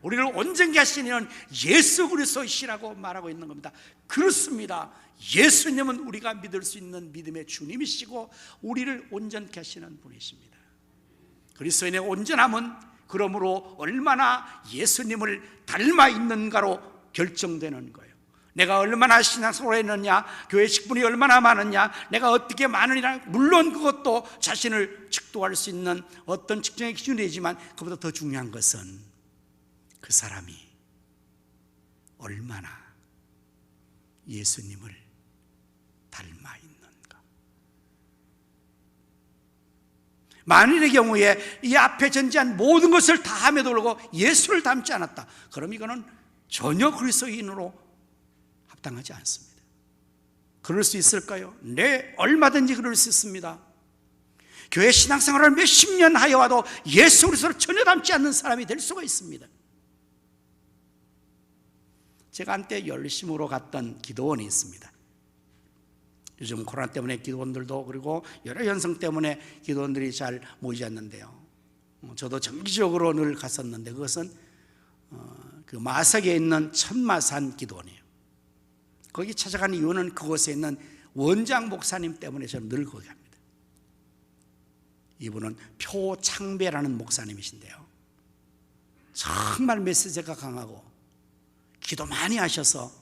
우리를 온전케 하시는 예수 그리스도이시라고 말하고 있는 겁니다. 그렇습니다. 예수님은 우리가 믿을 수 있는 믿음의 주님이시고 우리를 온전케 하시는 분이십니다. 그리스도인의 온전함은 그러므로 얼마나 예수님을 닮아 있는가로 결정되는 거예요. 내가 얼마나 신앙생활을 했느냐, 교회 식분이 얼마나 많으냐, 내가 어떻게 많으냐, 물론 그것도 자신을 측도할 수 있는 어떤 측정의 기준이지만 그보다 더 중요한 것은 그 사람이 얼마나 예수님을 닮아 있는가? 만일의 경우에 이 앞에 전제한 모든 것을 다 함에도 불구하고 예수를 닮지 않았다, 그럼 이거는 전혀 그리스도인으로 합당하지 않습니다. 그럴 수 있을까요? 네, 얼마든지 그럴 수 있습니다. 교회 신앙생활을 몇십 년 하여 와도 예수 그리스도를 전혀 닮지 않는 사람이 될 수가 있습니다. 제가 한때 열심으로 갔던 기도원이 있습니다. 요즘 코로나 때문에 기도원들도, 그리고 여러 현상 때문에 기도원들이 잘 모이지 않는데요, 저도 정기적으로 늘 갔었는데, 그것은 그 마석에 있는 천마산 기도원이에요. 거기 찾아간 이유는 그곳에 있는 원장 목사님 때문에 저는 늘 거기 갑니다. 이분은 표창배라는 목사님이신데요, 정말 메시지가 강하고 기도 많이 하셔서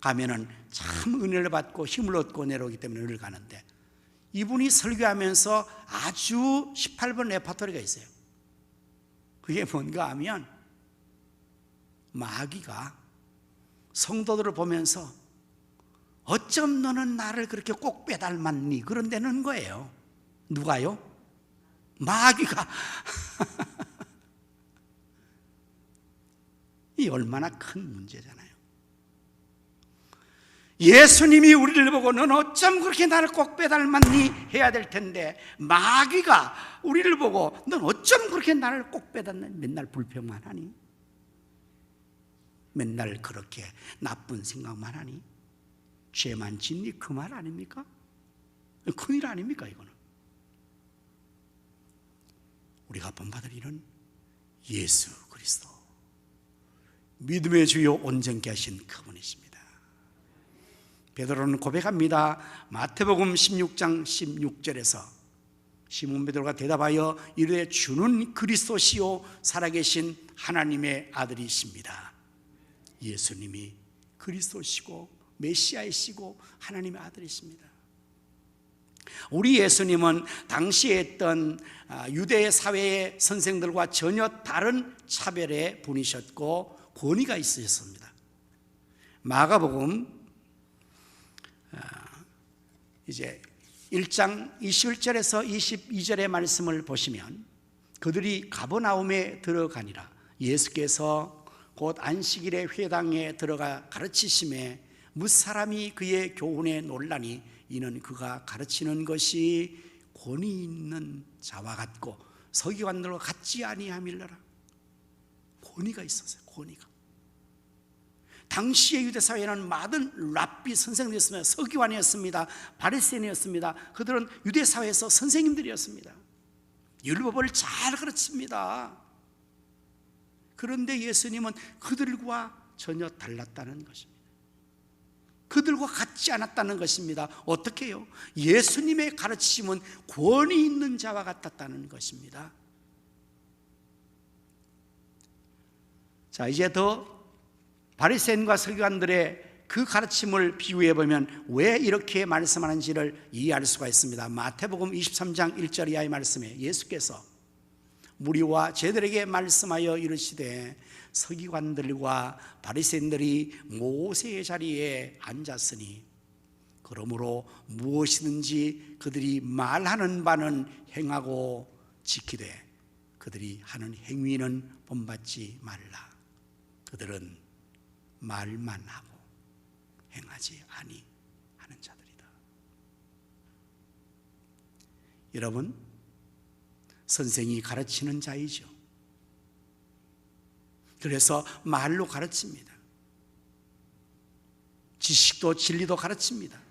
가면은 참 은혜를 받고 힘을 얻고 내려오기 때문에 늘 가는데, 이분이 설교하면서 아주 18번 레퍼토리가 있어요. 그게 뭔가 하면, 마귀가 성도들을 보면서 어쩜 너는 나를 그렇게 꼭 빼닮았니? 그런다는 거예요. 누가요? 마귀가. 이 얼마나 큰 문제잖아요. 예수님이 우리를 보고 넌 어쩜 그렇게 나를 꼭 빼닮았니? 해야 될 텐데, 마귀가 우리를 보고 넌 어쩜 그렇게 나를 꼭 빼닮았니? 맨날 불평만 하니? 맨날 그렇게 나쁜 생각만 하니? 죄만 짓니? 그 말 아닙니까? 큰일 아닙니까 이거는? 우리가 본받을 이는 예수 그리스도, 믿음의 주요 온전케 하신 그분이십니다. 베드로는 고백합니다. 마태복음 16장 16절에서 시몬 베드로가 대답하여 이르되 주는 그리스도시요 살아계신 하나님의 아들이십니다. 예수님이 그리스도시고 메시아이시고 하나님의 아들이십니다. 우리 예수님은 당시에 있던 유대 사회의 선생들과 전혀 다른 차별의 분이셨고 권위가 있으셨습니다. 마가복음 이제 1장 21절에서 22절의 말씀을 보시면, 그들이 가버나움에 들어가니라. 예수께서 곧 안식일에 회당에 들어가 가르치심에 무사람이 그의 교훈에 놀라니 이는 그가 가르치는 것이 권위 있는 자와 같고 서기관들과 같지 아니함일러라. 권위가 있었어요. 권위가. 당시의 유대사회에는 많은 랍비 선생님이었습니다. 서기관이었습니다. 바리새인이었습니다. 그들은 유대사회에서 선생님들이었습니다. 율법을 잘 가르칩니다. 그런데 예수님은 그들과 전혀 달랐다는 것입니다. 그들과 같지 않았다는 것입니다. 어떻게 해요? 예수님의 가르치심은 권위 있는 자와 같았다는 것입니다. 자, 이제 더 바리새인과 서기관들의 그 가르침을 비유해 보면 왜 이렇게 말씀하는지를 이해할 수가 있습니다. 마태복음 23장 1절 이하의 말씀에 예수께서 무리와 제들에게 말씀하여 이르시되 서기관들과 바리새인들이 모세의 자리에 앉았으니 그러므로 무엇이든지 그들이 말하는 바는 행하고 지키되 그들이 하는 행위는 본받지 말라. 그들은 말만 하고 행하지 아니하는 자들이다. 여러분, 선생이 가르치는 자이죠. 그래서 말로 가르칩니다. 지식도 진리도 가르칩니다.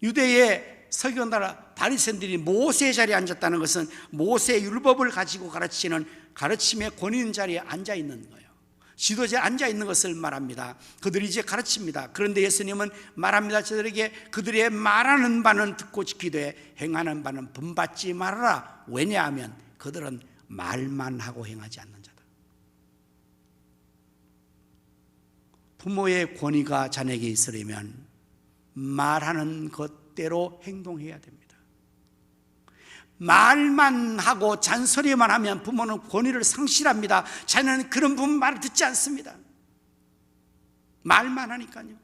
유대의 서기관들 바리새인들이 모세의 자리에 앉았다는 것은 모세의 율법을 가지고 가르치는 가르침의 권위 있는 자리에 앉아 있는 거예요. 지도자에 앉아 있는 것을 말합니다. 그들이 이제 가르칩니다. 그런데 예수님은 말합니다. 저들에게 그들의 말하는 바는 듣고 지키되 행하는 바는 본받지 말아라. 왜냐하면 그들은 말만 하고 행하지 않는 자다. 부모의 권위가 자녀에게 있으려면 말하는 것대로 행동해야 됩니다. 말만 하고 잔소리만 하면 부모는 권위를 상실합니다. 자녀는 그런 부모 말을 듣지 않습니다. 말만 하니까요.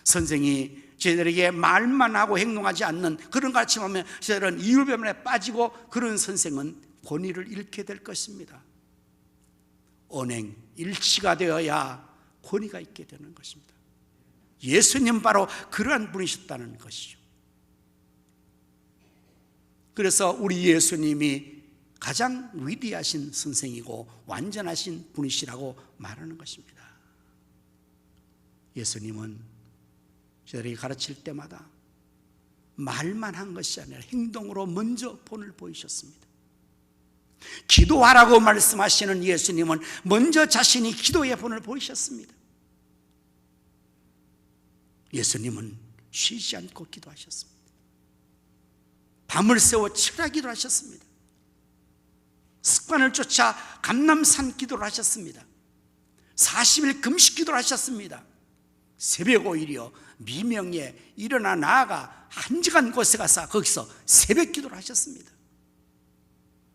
선생이 저희들에게 말만 하고 행동하지 않는 그런 가르침하면 저희들은 이율배반에 빠지고 그런 선생은 권위를 잃게 될 것입니다. 언행, 일치가 되어야 권위가 있게 되는 것입니다. 예수님 바로 그러한 분이셨다는 것이죠. 그래서 우리 예수님이 가장 위대하신 선생이고 완전하신 분이시라고 말하는 것입니다. 예수님은 저희들이 가르칠 때마다 말만 한 것이 아니라 행동으로 먼저 본을 보이셨습니다. 기도하라고 말씀하시는 예수님은 먼저 자신이 기도의 본을 보이셨습니다. 예수님은 쉬지 않고 기도하셨습니다. 밤을 새워 철야기도 하셨습니다. 습관을 쫓아 감람산 기도를 하셨습니다. 40일 금식 기도를 하셨습니다. 새벽 오일이요 미명에 일어나 나아가 한적한 곳에 가서 거기서 새벽 기도를 하셨습니다.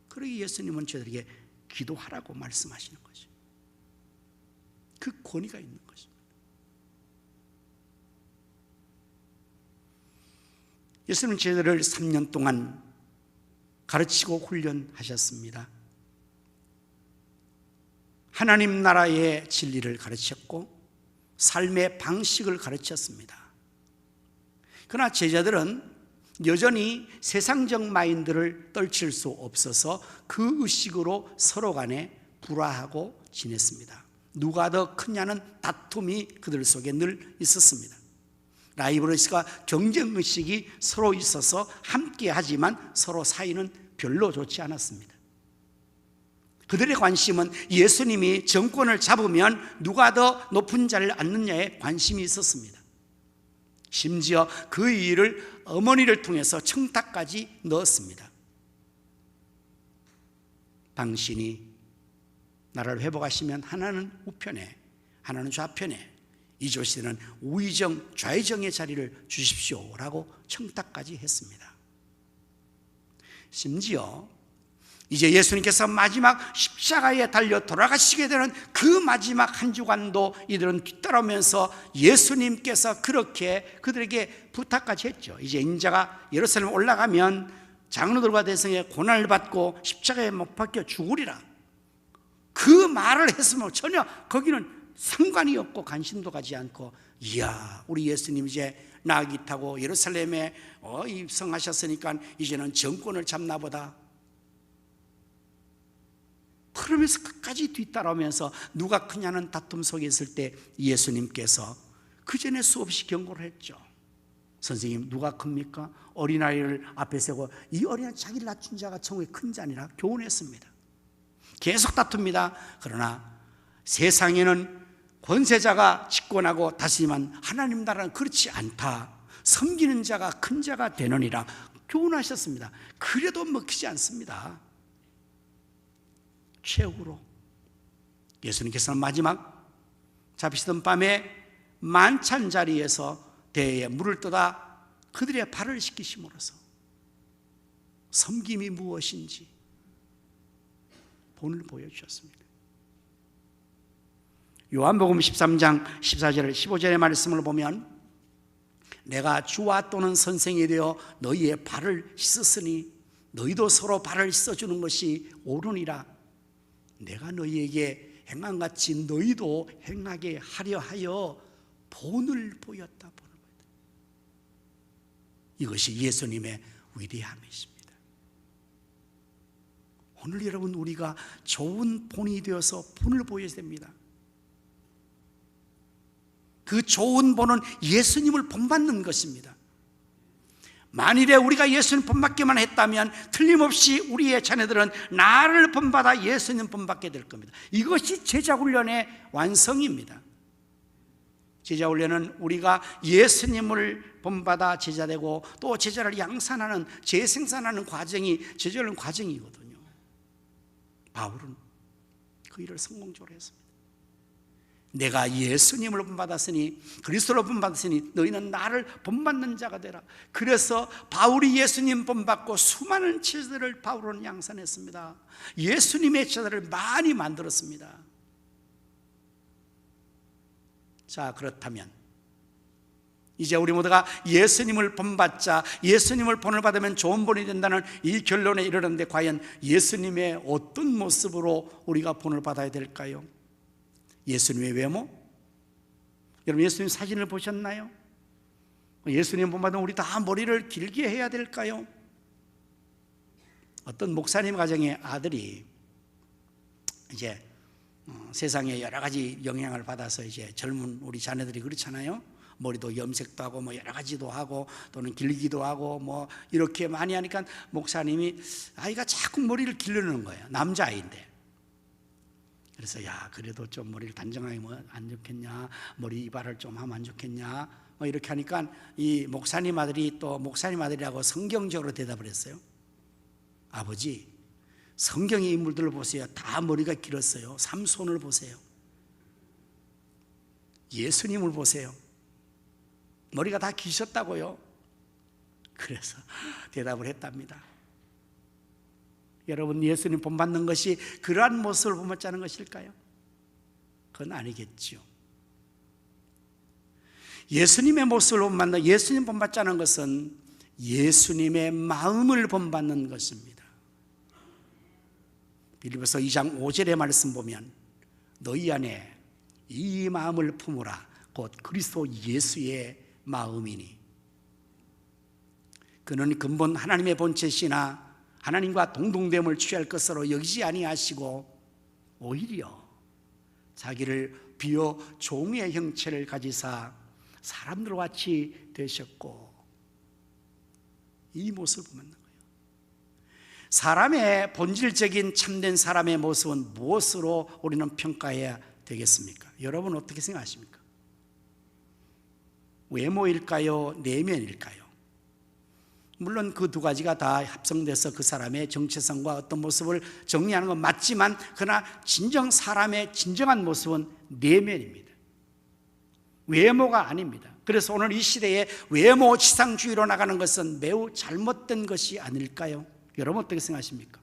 그러기 예수님은 저들에게 기도하라고 말씀하시는 거죠. 그 권위가 있는 것입니다. 예수님은 저들을 3년 동안 가르치고 훈련하셨습니다. 하나님 나라의 진리를 가르쳤고 삶의 방식을 가르쳤습니다. 그러나 제자들은 여전히 세상적 마인드를 떨칠 수 없어서 그 의식으로 서로 간에 불화하고 지냈습니다. 누가 더 크냐는 다툼이 그들 속에 늘 있었습니다. 라이벌의식과 경쟁의식이 서로 있어서 함께 하지만 서로 사이는 별로 좋지 않았습니다. 그들의 관심은 예수님이 정권을 잡으면 누가 더 높은 자리를 앉느냐에 관심이 있었습니다. 심지어 그 일을 어머니를 통해서 청탁까지 넣었습니다. 당신이 나라를 회복하시면 하나는 우편에 하나는 좌편에 이 조시는 우의정 좌의정의 자리를 주십시오라고 청탁까지 했습니다. 심지어 이제 예수님께서 마지막 십자가에 달려 돌아가시게 되는 그 마지막 한 주간도 이들은 뒤따라오면서 예수님께서 그렇게 그들에게 부탁까지 했죠. 이제 인자가 예루살렘 올라가면 장로들과 대성의 고난을 받고 십자가에 못 박혀 죽으리라. 그 말을 했으면 전혀 거기는 상관이 없고 관심도 가지 않고, 이야 우리 예수님 이제 나귀 타고 예루살렘에 입성하셨으니까 이제는 정권을 잡나 보다. 그러면서 끝까지 뒤따라오면서 누가 크냐는 다툼 속에 있을 때 예수님께서 그 전에 수없이 경고를 했죠. 선생님 누가 큽니까? 어린아이를 앞에 세고 이 어린아이 자기를 낮춘 자가 천국의 큰 자니라 교훈했습니다. 계속 다툽니다. 그러나 세상에는 권세자가 집권하고 다스리지만 하나님 나라는 그렇지 않다. 섬기는 자가 큰 자가 되느니라 교훈하셨습니다. 그래도 먹히지 않습니다. 최후로 예수님께서는 마지막 잡히시던 밤에 만찬 자리에서 대에 물을 떠다 그들의 발을 씻기심으로써 섬김이 무엇인지 본을 보여주셨습니다. 요한복음 13장 14절 15절의 말씀을 보면 내가 주와 또는 선생이 되어 너희의 발을 씻었으니 너희도 서로 발을 씻어주는 것이 옳으니라. 내가 너희에게 행한 같이 너희도 행하게 하려 하여 본을 보였다. 이것이 예수님의 위대함이십니다. 오늘 여러분 우리가 좋은 본이 되어서 본을 보여야 됩니다. 그 좋은 본은 예수님을 본받는 것입니다. 만일에 우리가 예수님 본받기만 했다면 틀림없이 우리의 자녀들은 나를 본받아 예수님 본받게 될 겁니다. 이것이 제자훈련의 완성입니다. 제자훈련은 우리가 예수님을 본받아 제자되고 또 제자를 양산하는 재생산하는 과정이 제자훈련 과정이거든요. 바울은 그 일을 성공적으로 했습니다. 내가 예수님을 본받았으니 그리스도를 본받았으니 너희는 나를 본받는 자가 되라. 그래서 바울이 예수님 본받고 수많은 제자들을 바울은 양산했습니다. 예수님의 제자들을 많이 만들었습니다. 자, 그렇다면 이제 우리 모두가 예수님을 본받자, 예수님을 본을 받으면 좋은 본이 된다는 이 결론에 이르는데 과연 예수님의 어떤 모습으로 우리가 본을 받아야 될까요? 예수님의 외모? 여러분 예수님 사진을 보셨나요? 예수님 본 받으면 우리 다 머리를 길게 해야 될까요? 어떤 목사님 가정의 아들이 이제 세상에 여러 가지 영향을 받아서 이제 젊은 우리 자녀들이 그렇잖아요. 머리도 염색도 하고 뭐 여러 가지도 하고 또는 길기도 하고 뭐 이렇게 많이 하니까 목사님이 아이가 자꾸 머리를 기르는 거예요. 남자아이인데. 그래서 야 그래도 좀 머리를 단정하게 뭐 안 좋겠냐, 머리 이발을 좀 하면 안 좋겠냐 뭐 이렇게 하니까 이 목사님 아들이 또 목사님 아들이라고 성경적으로 대답을 했어요. 아버지, 성경의 인물들을 보세요. 다 머리가 길었어요. 삼손을 보세요. 예수님을 보세요. 머리가 다 기셨다고요. 그래서 대답을 했답니다. 여러분 예수님 본받는 것이 그러한 모습을 본받자는 것일까요? 그건 아니겠죠. 예수님의 모습을 본받는, 예수님 본받자는 것은 예수님의 마음을 본받는 것입니다. 빌립보서 2장 5절의 말씀 보면 너희 안에 이 마음을 품으라 곧 그리스도 예수의 마음이니 그는 근본 하나님의 본체시나 하나님과 동등됨을 취할 것으로 여기지 아니하시고 오히려 자기를 비어 종의 형체를 가지사 사람들과 같이 되셨고 이 모습을 보는 거예요. 사람의 본질적인 참된 사람의 모습은 무엇으로 우리는 평가해야 되겠습니까? 여러분 어떻게 생각하십니까? 외모일까요? 내면일까요? 물론 그 두 가지가 다 합성돼서 그 사람의 정체성과 어떤 모습을 정리하는 건 맞지만 그러나 진정 사람의 진정한 모습은 내면입니다. 외모가 아닙니다. 그래서 오늘 이 시대에 외모 지상주의로 나가는 것은 매우 잘못된 것이 아닐까요? 여러분 어떻게 생각하십니까?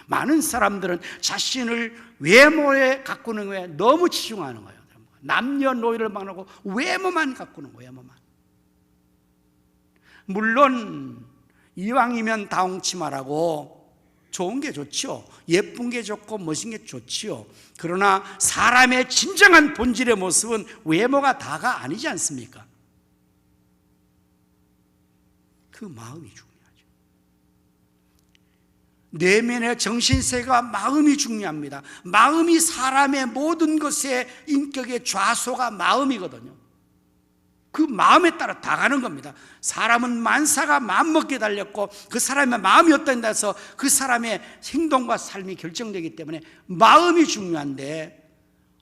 많은 사람들은 자신을 외모에 가꾸는 거에 너무 치중하는 거예요. 남녀노이를 막론하고 외모만 가꾸는 거예요. 외모만. 물론 이왕이면 다홍치마라고 좋은 게 좋죠. 예쁜 게 좋고 멋진 게 좋지요. 그러나 사람의 진정한 본질의 모습은 외모가 다가 아니지 않습니까? 그 마음이 중요하죠. 내면의 정신세계가 마음이 중요합니다. 마음이 사람의 모든 것의 인격의 좌소가 마음이거든요. 그 마음에 따라 다 가는 겁니다. 사람은 만사가 마음먹기에 달렸고 그 사람의 마음이 어떤다 해서 그 사람의 행동과 삶이 결정되기 때문에 마음이 중요한데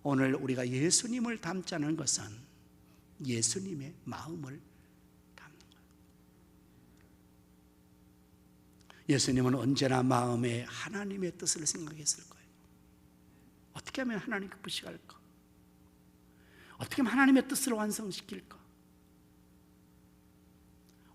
오늘 우리가 예수님을 닮자는 것은 예수님의 마음을 닮는 거예요. 예수님은 언제나 마음에 하나님의 뜻을 생각했을 거예요. 어떻게 하면 하나님 기쁘시게 할까? 어떻게 하면 하나님의 뜻을 완성시킬까?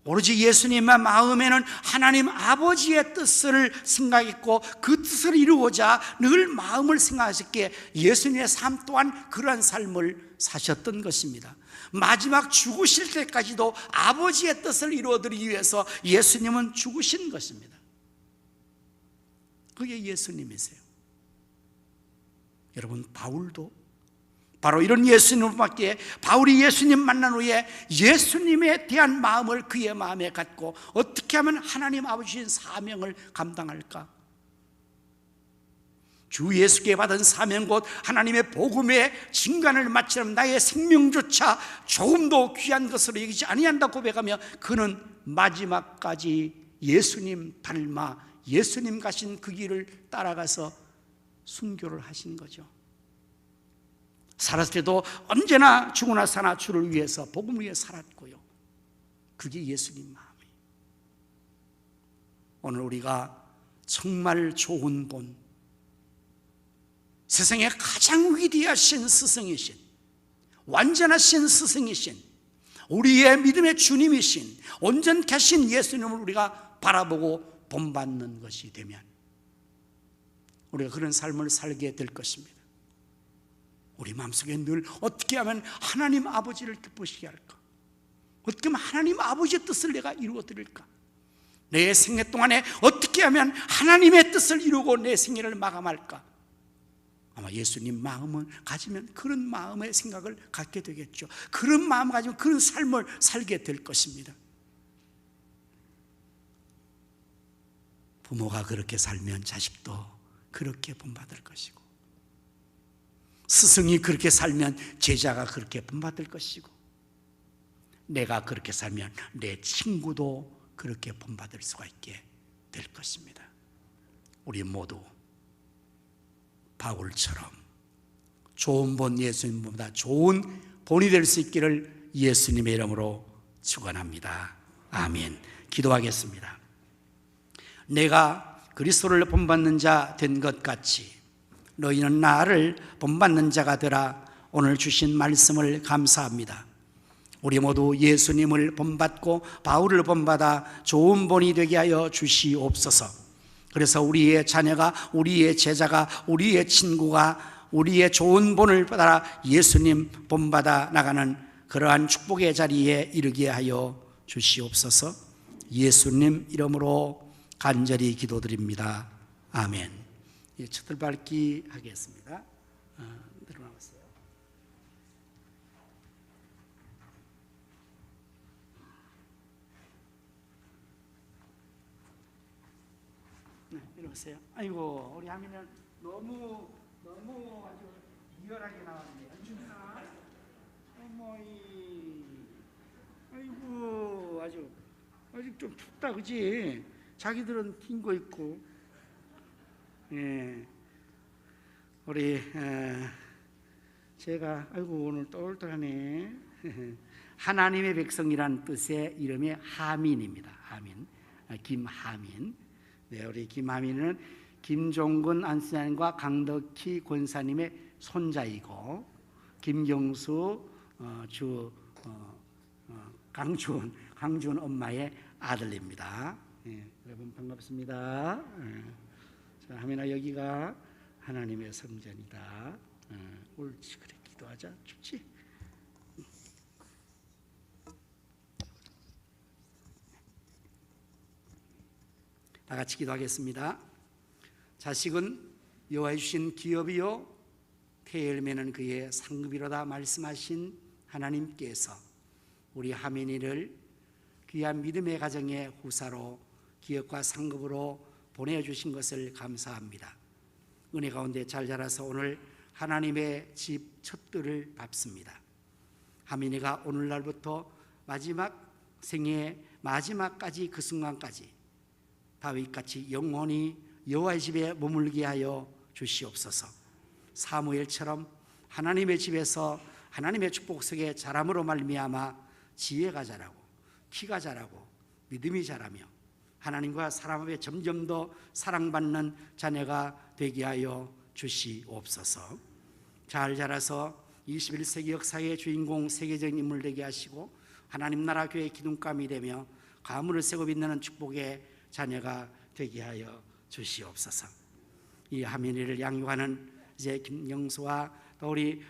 오로지 예수님의 마음에는 하나님 아버지의 뜻을 생각했고 그 뜻을 이루고자 늘 마음을 생각하셨기에 예수님의 삶 또한 그러한 삶을 사셨던 것입니다. 마지막 죽으실 때까지도 아버지의 뜻을 이루어드리기 위해서 예수님은 죽으신 것입니다. 그게 예수님이세요. 여러분 바울도 바로 이런 예수님을 받기에 바울이 예수님 만난 후에 예수님에 대한 마음을 그의 마음에 갖고 어떻게 하면 하나님 아버지의 사명을 감당할까? 주 예수께 받은 사명 곧 하나님의 복음의 진간을 마치려면 나의 생명조차 조금도 귀한 것으로 여기지 아니한다 고백하며 그는 마지막까지 예수님 닮아 예수님 가신 그 길을 따라가서 순교를 하신 거죠. 살았을 때도 언제나 죽으나 사나 주를 위해서 복음을 위해 살았고요. 그게 예수님 마음이에요. 오늘 우리가 정말 좋은 본, 세상에 가장 위대하신 스승이신, 완전하신 스승이신, 우리의 믿음의 주님이신 온전하신 예수님을 우리가 바라보고 본받는 것이 되면 우리가 그런 삶을 살게 될 것입니다. 우리 마음속에 늘 어떻게 하면 하나님 아버지를 기쁘시게 할까? 어떻게 하면 하나님 아버지의 뜻을 내가 이루어 드릴까? 내 생애 동안에 어떻게 하면 하나님의 뜻을 이루고 내 생애를 마감할까? 아마 예수님 마음을 가지면 그런 마음의 생각을 갖게 되겠죠. 그런 마음을 가지면 그런 삶을 살게 될 것입니다. 부모가 그렇게 살면 자식도 그렇게 본받을 것이고, 스승이 그렇게 살면 제자가 그렇게 본받을 것이고, 내가 그렇게 살면 내 친구도 그렇게 본받을 수가 있게 될 것입니다. 우리 모두 바울처럼 좋은 본, 예수님보다 좋은 본이 될 수 있기를 예수님의 이름으로 축원합니다. 아멘. 기도하겠습니다. 내가 그리스도를 본받는 자 된 것 같이 너희는 나를 본받는 자가 되라. 오늘 주신 말씀을 감사합니다. 우리 모두 예수님을 본받고 바울을 본받아 좋은 본이 되게 하여 주시옵소서. 그래서 우리의 자녀가, 우리의 제자가, 우리의 친구가 우리의 좋은 본을 따라 예수님 본받아 나가는 그러한 축복의 자리에 이르게 하여 주시옵소서. 예수님 이름으로 간절히 기도드립니다. 아멘. 촛불 밝기 하겠습니다. 내려놓았어요. 네, 이러세요. 아이고, 우리 하민은 너무 아주 리얼하게 나왔네요. 안주나, 어머이, 아이고, 아직 좀 춥다, 그지? 자기들은 긴 거 입고. 예, 우리 제가 아이고 오늘 똘똘하네. 하나님의 백성이란 뜻의 이름이 하민입니다. 하민, 김하민. 네, 우리 김하민은 김종근 안수장과 강덕희 권사님의 손자이고, 김경수 강주원 엄마의 아들입니다. 예, 여러분 반갑습니다. 자, 하민아, 여기가 하나님의 성전이다. 옳지, 그래, 기도하자. 좋지? 다 같이 기도하겠습니다. 자식은 여호와의 주신 기업이요 태의 열매는 그의 상급이로다 말씀하신 하나님께서 우리 하민이를 귀한 믿음의 가정의 후사로 기업과 상급으로 보내주신 것을 감사합니다. 은혜 가운데 잘 자라서 오늘 하나님의 집 첫들을 밟습니다. 하민이가 오늘날부터 마지막 생애 마지막까지 그 순간까지 다윗같이 영원히 여호와의 집에 머물게 하여 주시옵소서. 사무엘처럼 하나님의 집에서 하나님의 축복 속에 자람으로 말미암아 지혜가 자라고 키가 자라고 믿음이 자라며 하나님과 사람 앞에 점점 더 사랑받는 자녀가 되게 하여 주시옵소서. 잘 자라서 21세기 역사의 주인공, 세계적인 인물 되게 하시고 하나님 나라 교회의 기둥감이 되며 가문을 세고 빛나는 축복의 자녀가 되게 하여 주시옵소서. 이 하민이를 양육하는 이제 김영수와 또 우리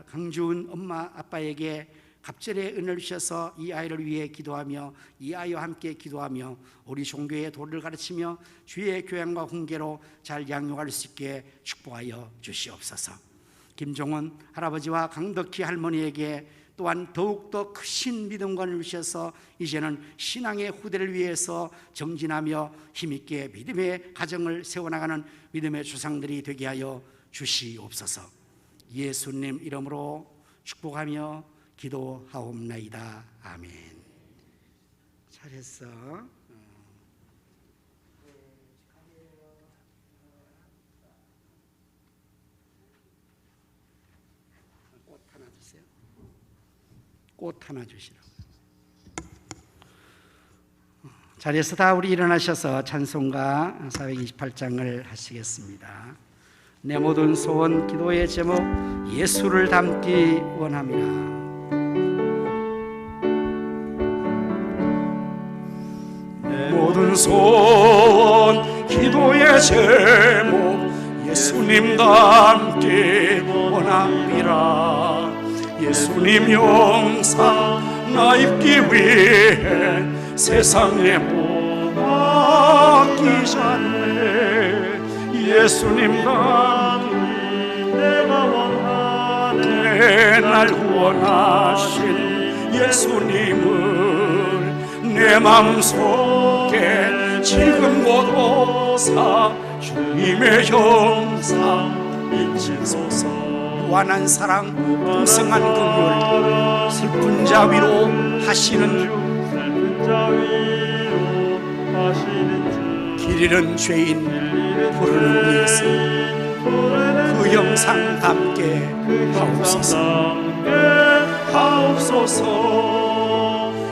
강주은 엄마 아빠에게 갑절의 은혜를 주셔서 이 아이를 위해 기도하며 이 아이와 함께 기도하며 우리 종교의 도를 가르치며 주의 교양과 훈계로 잘 양육할 수 있게 축복하여 주시옵소서. 김종원 할아버지와 강덕희 할머니에게 또한 더욱더 크신 믿음과 주셔서 이제는 신앙의 후대를 위해서 정진하며 힘있게 믿음의 가정을 세워나가는 믿음의 조상들이 되게 하여 주시옵소서. 예수님 이름으로 축복하며 기도하옵나이다. 아멘. 잘했어. 꽃 하나 주세요. 꽃 하나 주시라고. 자리에서 다 우리 일어나셔서 찬송가 428장을 하시겠습니다. 내 모든 소원 기도의 제목 예수를 담기 원합니다. 모든 소원 기도의 제목 예수님 닮기 원합니다. 예수님 영상 나 입기 위해 세상에 못 맡기지 않네. 예수님과 내가 원하네. 날 구원하신 예수님을 내 마음속에 지금 곧 오사 주님의 형상 인치소서. 무한한 사랑, 풍성한 긍휼, 슬픈 자 위로 하시는 주, 길 잃은 죄인 부르는 예수, 그 형상답게 하옵소서.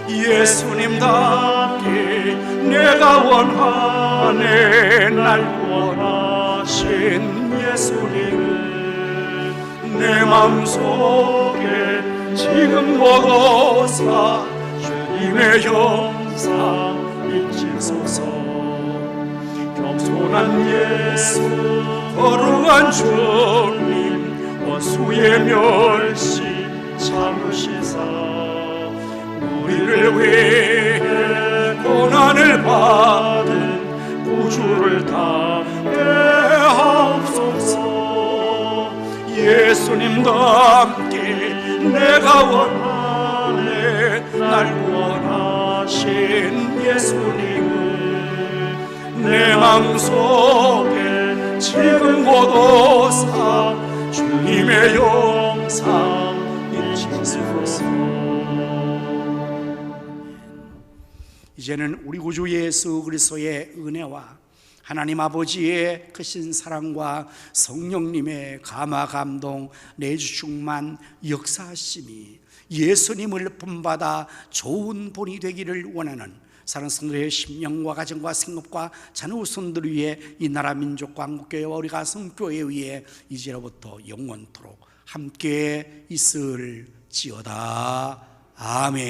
예수님답게 내가 원하네. 날 원하신 예수님을 내 마음속에 지금 보고사 주님의 형상 인치소서. 겸손한 예수, 거룩한 주님, 원수의 멸시 참으시사 우리를 위해 고난을 받은 구주를 담대하옵소서. 예수님과 함께 내가 원하네. 날 원하신 예수님을 내 마음속에 지금 곧 오사 주님의 형상 인치소서. 이제는 우리 구주 예수 그리스도의 은혜와 하나님 아버지의 크신 사랑과 성령님의 감화 감동 내주 충만 역사하심이 예수님을 본받아 좋은 본이 되기를 원하는 사랑하는 성도의 심령과 가정과 생업과 자녀 후손들을 위해 이 나라 민족과 한국교회와 우리 가성교회에 의해 이제로부터 영원토록 함께 있을지어다. 아멘.